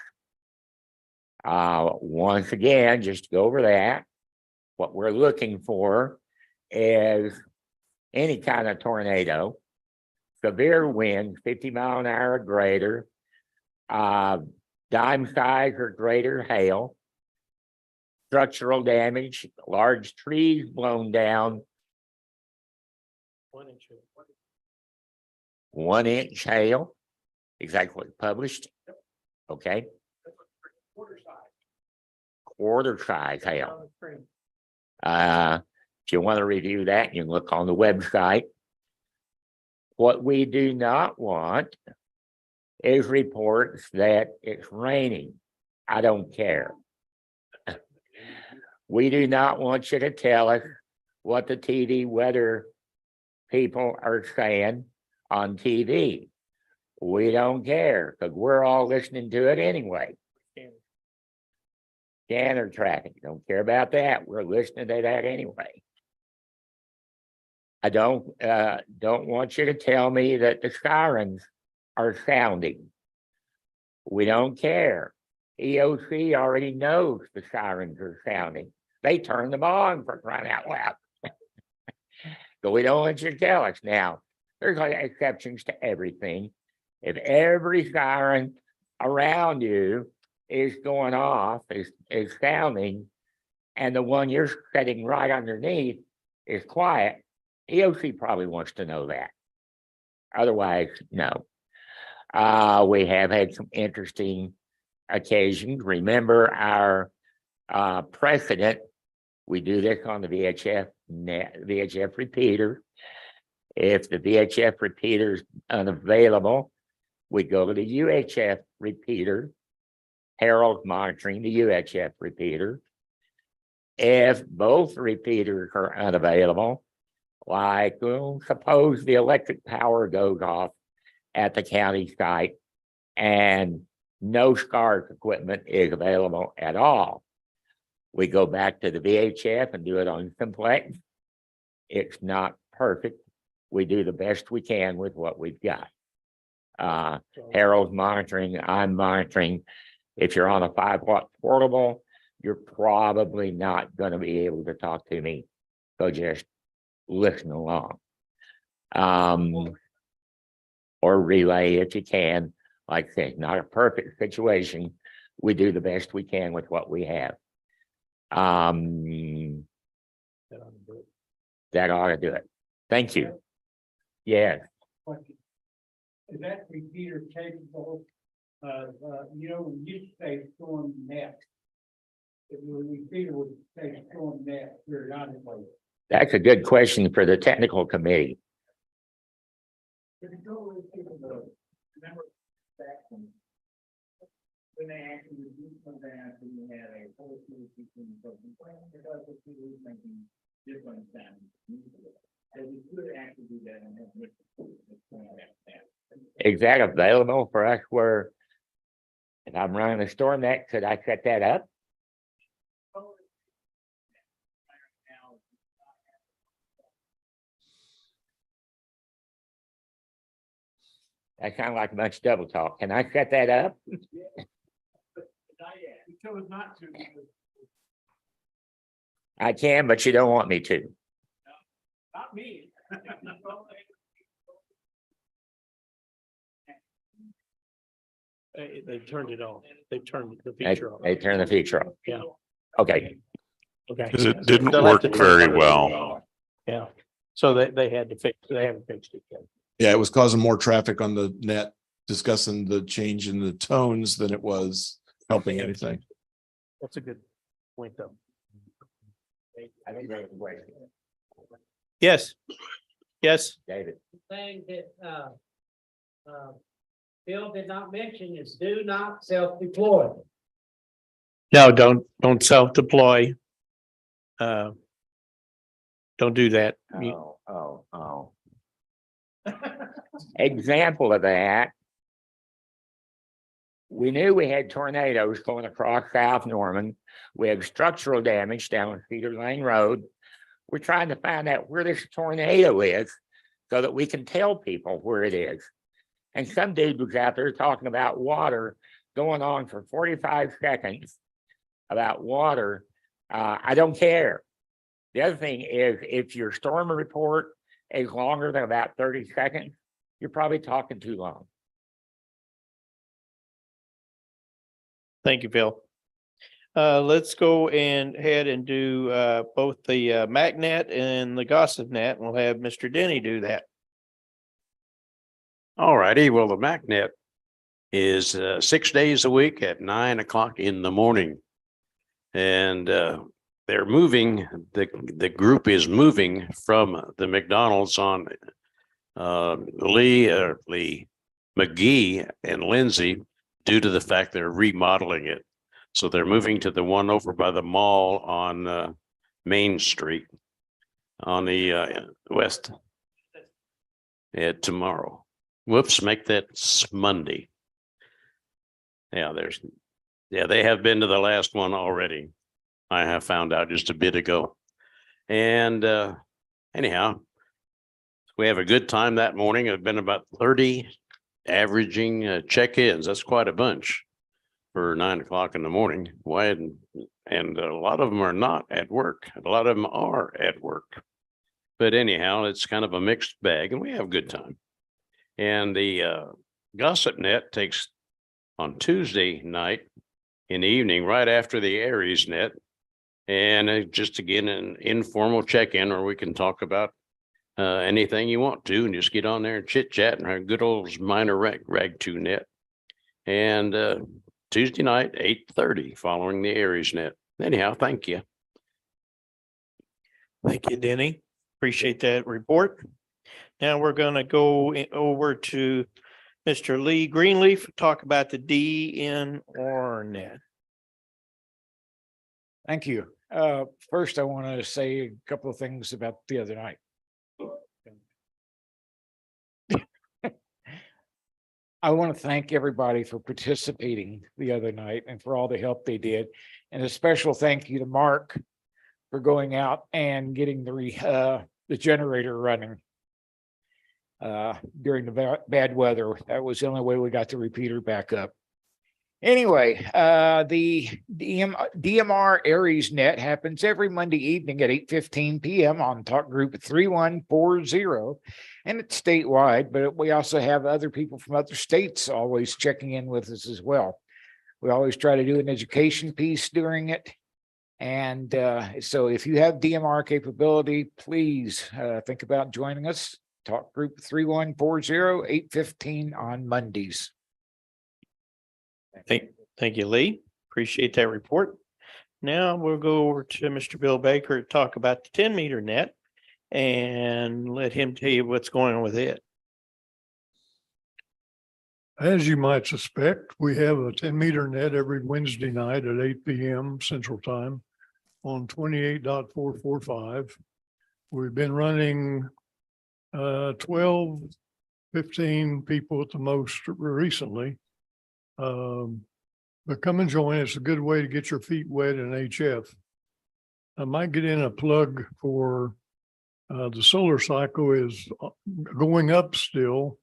Once again, just to go over that, what we're looking for is any kind of tornado, severe winds, 50 mile an hour or greater, dime size or greater hail, structural damage, large trees blown down, 1 inch hail, exactly published. Okay. Quarter size hail. If you want to review that, you can look on the website. What we do not want is reports that it's raining. I don't care. We do not want you to tell us what the TV weather people are saying on TV. We don't care because we're all listening to it anyway. Scanner traffic, don't care about that. We're listening to that anyway. I don't want you to tell me that the sirens are sounding. We don't care. EOC already knows the sirens are sounding. They turn them on, for crying out loud. But we don't want you to tell us. Now, there's exceptions to everything. If every siren around you is going off, is sounding, and the one you're sitting right underneath is quiet, EOC probably wants to know that. Otherwise, no. We have had some interesting occasions. Remember our precedent. We do this on the VHF repeater. If the VHF repeater is unavailable, we go to the UHF repeater. Harold's monitoring the UHF repeater. If both repeaters are unavailable, like suppose the electric power goes off at the county site and no SCARS equipment is available at all, we go back to the VHF and do it on simplex. It's not perfect. We do the best we can with what we've got. Harold's monitoring, I'm monitoring. If you're on a 5-watt portable, you're probably not going to be able to talk to me. So just listen along. Or relay if you can. Like I said, not a perfect situation. We do the best we can with what we have. That ought to do it. Thank you. Yes. Is that repeater capable of, when you say storm net, if the repeater would say storm net periodically? That's a good question for the technical committee. Remember back when they actually reduced some down, we had a whole series between because the two was making different sounds. So we could actually do that and have Is that available for us where if I'm running a storm net, could I set that up? That kind of like much double talk. Can I set that up? We chose not to. I can, but you don't want me to. Not me. They turned it off. They turned the feature off. They turn the feature off. Yeah. Okay. Okay. Because it didn't They'll have work to turn very it well. Yeah. So they had to fix, they haven't fixed it yet. Yeah, it was causing more traffic on the net, discussing the change in the tones than it was helping anything. That's a good point, though. I think there's a way. Yes. Yes. David. Thing that Bill did not mention is do not self-deploy. No, don't self-deploy. Don't do that. Oh. Example of that. We knew we had tornadoes going across South Norman. We had structural damage down on Cedar Lane Road. We're trying to find out where this tornado is so that we can tell people where it is. And some dude was out there talking about water going on for 45 seconds about water. I don't care. The other thing is if your storm report is longer than about 30 seconds, you're probably talking too long. Thank you, Bill. Let's go and head and do both the MacNet and the GossipNet. We'll have Mr. Denny do that. All righty. Well, the MacNet is 6 days a week at 9 o'clock in the morning. And they're moving, the group is moving from the McDonald's on Lee, McGee and Lindsay due to the fact they're remodeling it. So they're moving to the one over by the mall on Main Street on the west. Yeah, tomorrow. Whoops, make that Monday. Yeah, they have been to the last one already. I have found out just a bit ago. And anyhow, we have a good time that morning. It's been about 30 averaging check-ins. That's quite a bunch for 9 o'clock in the morning. Why? And a lot of them are not at work. A lot of them are at work. But anyhow, it's kind of a mixed bag and we have a good time. And the gossip net takes on Tuesday night in the evening, right after the Aries net. And just again, an informal check-in where we can talk about anything you want to and just get on there and chit chat and our good old minor rag 2 net. And Tuesday night, 8:30 following the Aries net. Anyhow, thank you. Thank you, Denny. Appreciate that report. Now we're going to go over to Mr. Lee Greenleaf, talk about the DNR net. Thank you. First, I want to say a couple of things about the other night. I want to thank everybody for participating the other night and for all the help they did. And a special thank you to Mark for going out and getting the generator running during the bad weather. That was the only way we got the repeater back up. Anyway, the DMR Aries net happens every Monday evening at 8:15 p.m. on Talk Group 3140, and it's statewide, but we also have other people from other states always checking in with us as well. We always try to do an education piece during it. And so if you have DMR capability, please think about joining us. Talk Group 3140, 8:15 on Mondays. Thank you, Lee. Appreciate that report. Now we'll go over to Mr. Bill Baker to talk about the 10-meter net and let him tell you what's going on with it. As you might suspect, we have a 10-meter net every Wednesday night at 8 p.m. Central Time on 28.445. We've been running 12, 15 people at the most recently. But come and join. It's a good way to get your feet wet in HF. I might get in a plug for the solar cycle is going up still,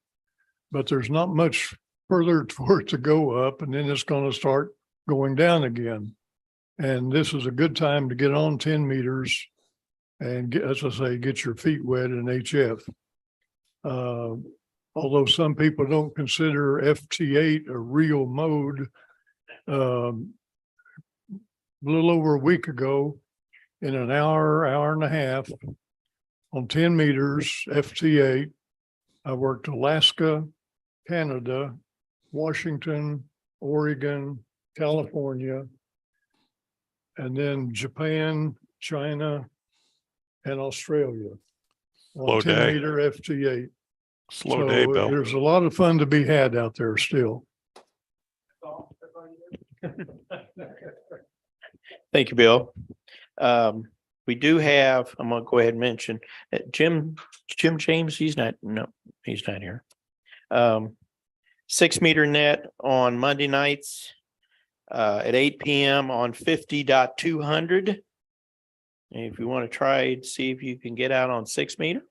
but there's not much further for it to go up, and then it's going to start going down again. And this is a good time to get on 10 meters and get, as I say, get your feet wet in HF. Although some people don't consider FT8 a real mode, a little over a week ago, in an hour and a half, on 10 meters, FT8, I worked Alaska, Canada, Washington, Oregon, California, and then Japan, China, and Australia. Slow on 10 day. meter FT8. Slow day, Bill. There's a lot of fun to be had out there still. Thank you, Bill. We do have, I'm gonna go ahead and mention Jim James, he's not here. 6-meter net on Monday nights at 8 p.m. on 50.200. If you want to try and see if you can get out on 6-meter,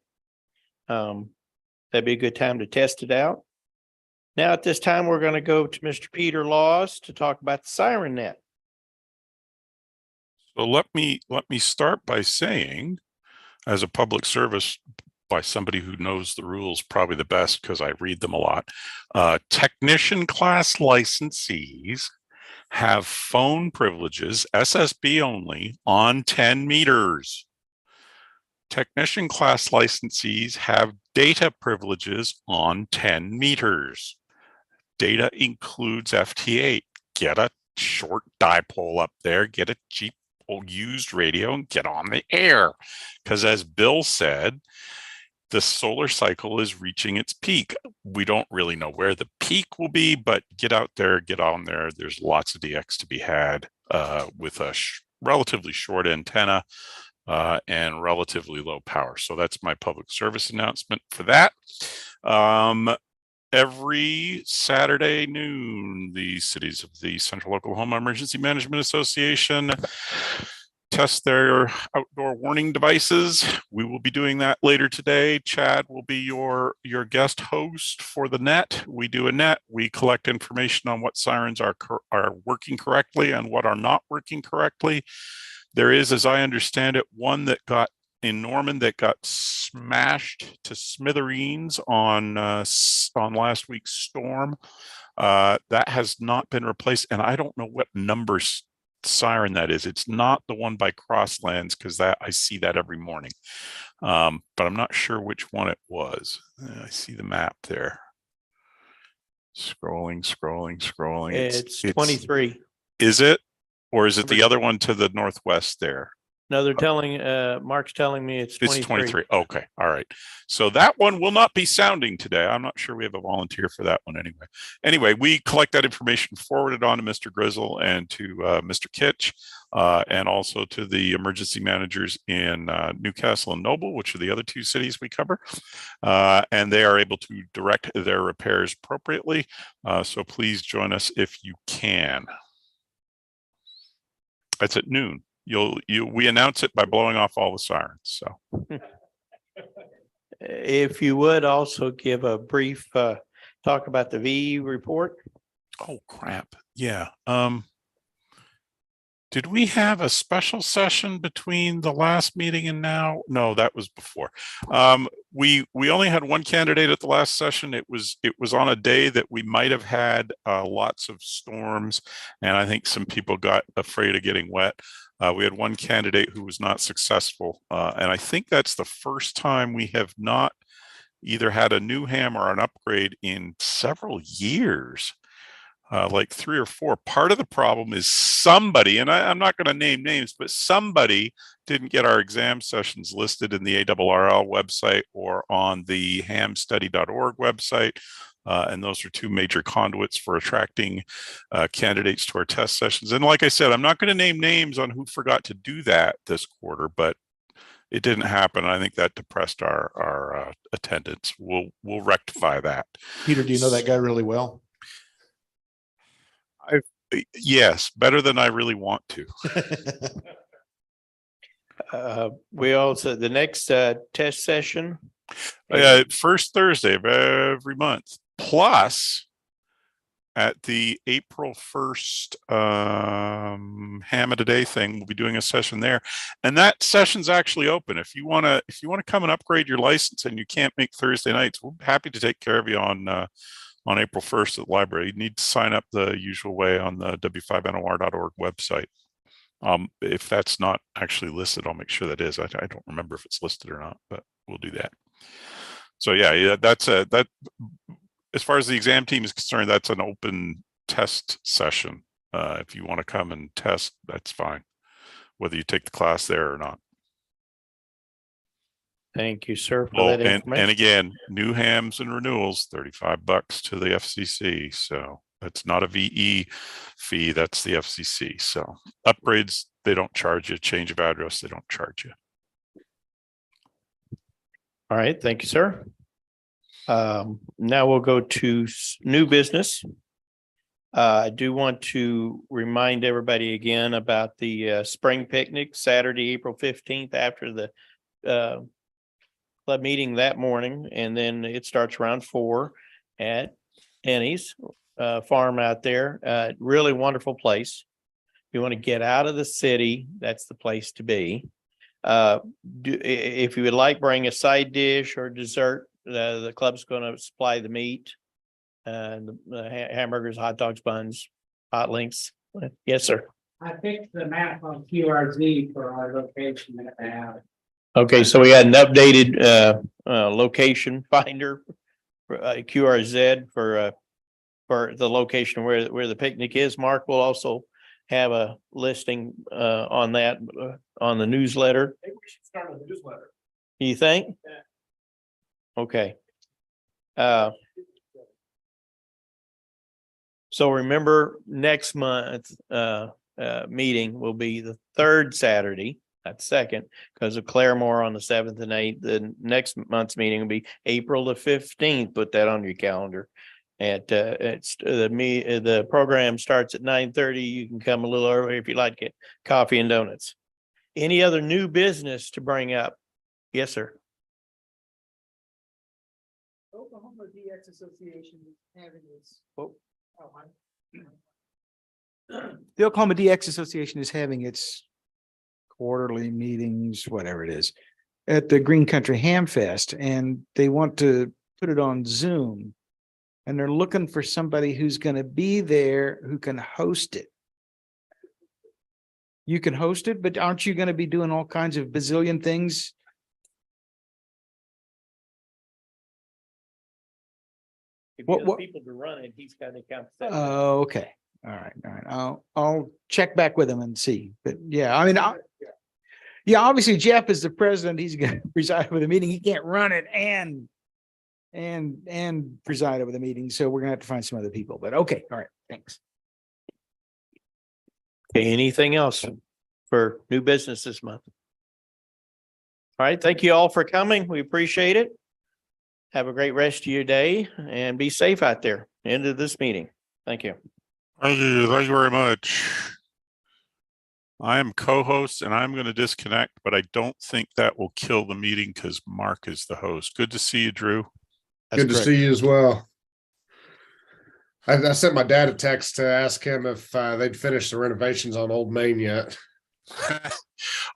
that'd be a good time to test it out. Now at this time, we're going to go to Mr. Peter Laws to talk about the siren net. So let me start by saying, as a public service by somebody who knows the rules probably the best because I read them a lot, technician class licensees have phone privileges, SSB only, on 10 meters. Technician class licensees have data privileges on 10 meters. Data includes FT8. Get a short dipole up there, get a cheap used radio and get on the air. Because as Bill said, the solar cycle is reaching its peak. We don't really know where the peak will be, but get out there, get on there. There's lots of DX to be had with a relatively short antenna and relatively low power. So that's my public service announcement for that. Every Saturday noon, the cities of the Central Oklahoma Emergency Management Association test their outdoor warning devices. We will be doing that later today. Chad will be your guest host for the net. We do a net. We collect information on what sirens are working correctly and what are not working correctly. There is, as I understand it, one that got in Norman that got smashed to smithereens on last week's storm. That has not been replaced, and I don't know what number siren that is. It's not the one by Crosslands, because that I see that every morning, but I'm not sure which one it was. I see the map there. Scrolling. It's 23. Is it, or is it the other one to the northwest there? No, they're telling, Mark's telling me it's 23. It's 23. Okay. All right. So that one will not be sounding today. I'm not sure we have a volunteer for that one anyway. Anyway, we collect that information, forward it on to Mr. Grizzle and to Mr. Kitch, and also to the emergency managers in Newcastle and Noble, which are the other two cities we cover. And they are able to direct their repairs appropriately. So please join us if you can. That's at noon. We announce it by blowing off all the sirens. So if you would also give a brief talk about the VE report. Oh crap. Yeah. Did we have a special session between the last meeting and now? No, that was before. We only had one candidate at the last session. It was on a day that we might have had lots of storms, and I think some people got afraid of getting wet. We had one candidate who was not successful, and I think that's the first time we have not either had a new ham or an upgrade in several years. Like 3 or 4. Part of the problem is somebody, and I'm not going to name names, but somebody didn't get our exam sessions listed in the ARRL website or on the hamstudy.org website. And those are two major conduits for attracting candidates to our test sessions. And like I said, I'm not going to name names on who forgot to do that this quarter, but it didn't happen. I think that depressed our attendance. We'll rectify that. Peter, do you know that guy really well? Yes, better than I really want to. We also, the next test session. First Thursday of every month. Plus, at the April 1st Ham of the Day thing, we'll be doing a session there. And that session's actually open. If you want to come and upgrade your license and you can't make Thursday nights, we're happy to take care of you on April 1st at the library. You need to sign up the usual way on the w5nor.org website. If that's not actually listed, I'll make sure that is. I don't remember if it's listed or not, but we'll do that. So yeah, that's that. As far as the exam team is concerned, that's an open test session. If you want to come and test, that's fine, whether you take the class there or not. Thank you, sir, for that information. And again, new hams and renewals, $35 to the FCC. So that's not a VE fee, that's the FCC. So upgrades, they don't charge you. Change of address, they don't charge you. All right, thank you, sir. Now we'll go to new business. I do want to remind everybody again about the spring picnic, Saturday, April 15th, after the club meeting that morning, and then it starts around 4 at Annie's farm out there. Really wonderful place. If you want to get out of the city, that's the place to be. If you would like, bring a side dish or dessert. The club's going to supply the meat, the hamburgers, hot dogs, buns, hot links. Yes, sir. I picked the map on QRZ for our location that I have. Okay, so we had an updated location finder for QRZ for the location where the picnic is. Mark will also have a listing on that on the newsletter. Maybe we should start a newsletter. You think? Okay. So remember, next month meeting will be the third Saturday. That's second, because of Claremore on the 7th and 8th. The next month's meeting will be April the 15th. Put that on your calendar. The program starts at 9:30. You can come a little early if you like to get coffee and donuts. Any other new business to bring up? Yes, sir. Oklahoma DX Association is having its. The Oklahoma DX Association is having its quarterly meetings, whatever it is, at the Green Country Ham Fest, and they want to put it on Zoom. And they're looking for somebody who's going to be there who can host it. You can host it, but aren't you going to be doing all kinds of bazillion things? If What- you what- people to run it, he's got to count. that. Oh, okay. All right. I'll check back with him and see. But yeah, I mean, yeah, obviously Jeff is the president. He's going to preside over the meeting. He can't run it and preside over the meeting. So we're gonna have to find some other people. But okay, all right. Thanks. Okay, anything else for new business this month? All right, thank you all for coming. We appreciate it. Have a great rest of your day and be safe out there. End of this meeting. Thank you. Thank you very much. I am co-host and I'm going to disconnect, but I don't think that will kill the meeting because Mark is the host. Good to see you, Drew. Good to see you as well. I sent my dad a text to ask him if they'd finished the renovations on Old Main yet.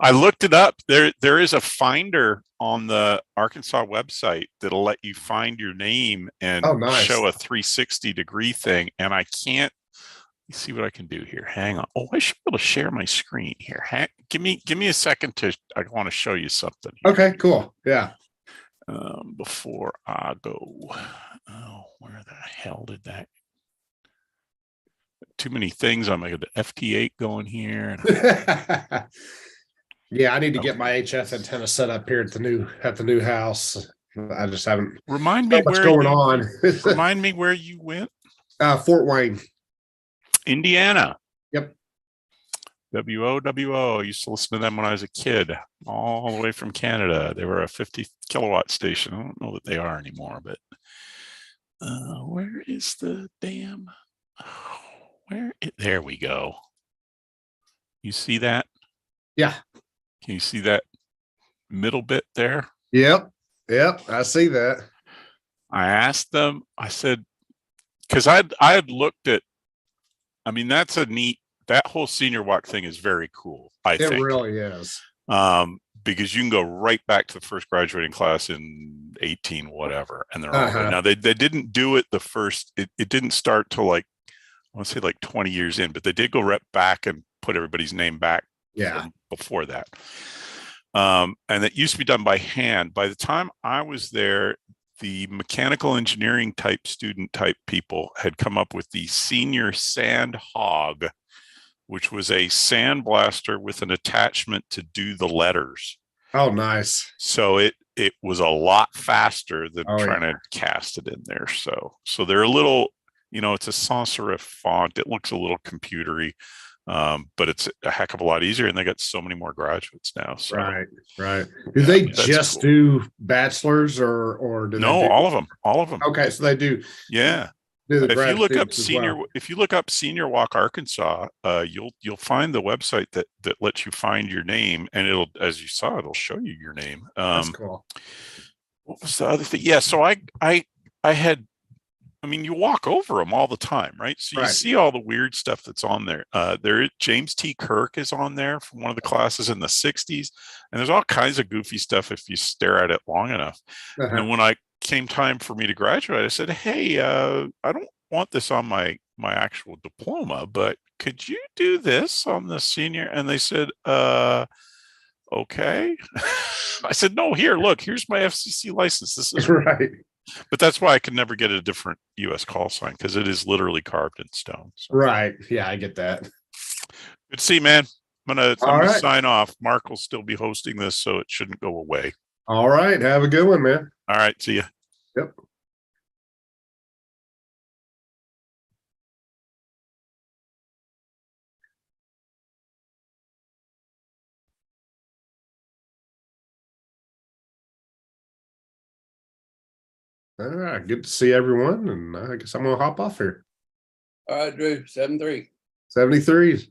I looked it up. There is a finder on the Arkansas website that'll let you find your name and show a 360-degree thing. And I can't. Let's see what I can do here. Hang on. Oh, I should be able to share my screen here. Give me a second I want to show you something here. Okay, cool. Yeah. Before I go. Oh, where the hell did that? Too many things. I'm going to FT8 going here. Yeah, I need to get my HF antenna set up here at the new house. I just haven't. Remind me what's where going on. Remind me where you went. Fort Wayne, Indiana. Yep. WOWO. I used to listen to them when I was a kid, all the way from Canada. They were a 50 kilowatt station. I don't know that they are anymore, but where is the damn? There we go. You see that? Yeah. Can you see that middle bit there? Yep. I see that. I asked them, I said, because I had looked at, I mean, that's a neat, that whole senior walk thing is very cool. I think it really is. Because you can go right back to the first graduating class in 18, whatever. And they're all good. Now they didn't do it the first, it didn't start till like, I want to say like 20 years in, but they did go right back and put everybody's name back before that. And it used to be done by hand. By the time I was there, the mechanical engineering type student type people had come up with the senior sand hog, which was a sandblaster with an attachment to do the letters. Oh, nice. So it was a lot faster than trying to cast it in there. So they're a little, it's a sans serif font. It looks a little computery, but it's a heck of a lot easier. And they got so many more graduates now. So. Right. Do they just do bachelors or do no? They do... All of them. Okay, so they do. Yeah. Do the if you look up senior, if you look up Senior Walk Arkansas, you'll find the website that lets you find your name, and it'll, as you saw, it'll show you your name. That's cool. What was the other thing? Yeah. So I had. I mean, you walk over them all the time, right? So you see all the weird stuff that's on there. James T. Kirk is on there from one of the classes in the 60s. And there's all kinds of goofy stuff if you stare at it long enough. And when I came time for me to graduate, I said, hey, I don't want this on my actual diploma, but could you do this on the senior? And they said, okay. I said, no, here's my FCC license. This is right. But that's why I could never get a different U.S. call sign, because it is literally carved in stone. So. Right. Yeah, I get that. Good to see you, man. I'm All gonna right. sign off. Mark will still be hosting this, so it shouldn't go away. All right. Have a good one, man. All right, see ya. Yep. All right. Good to see everyone. And I guess I'm going to hop off here. All right, Drew, 7-3. 73s.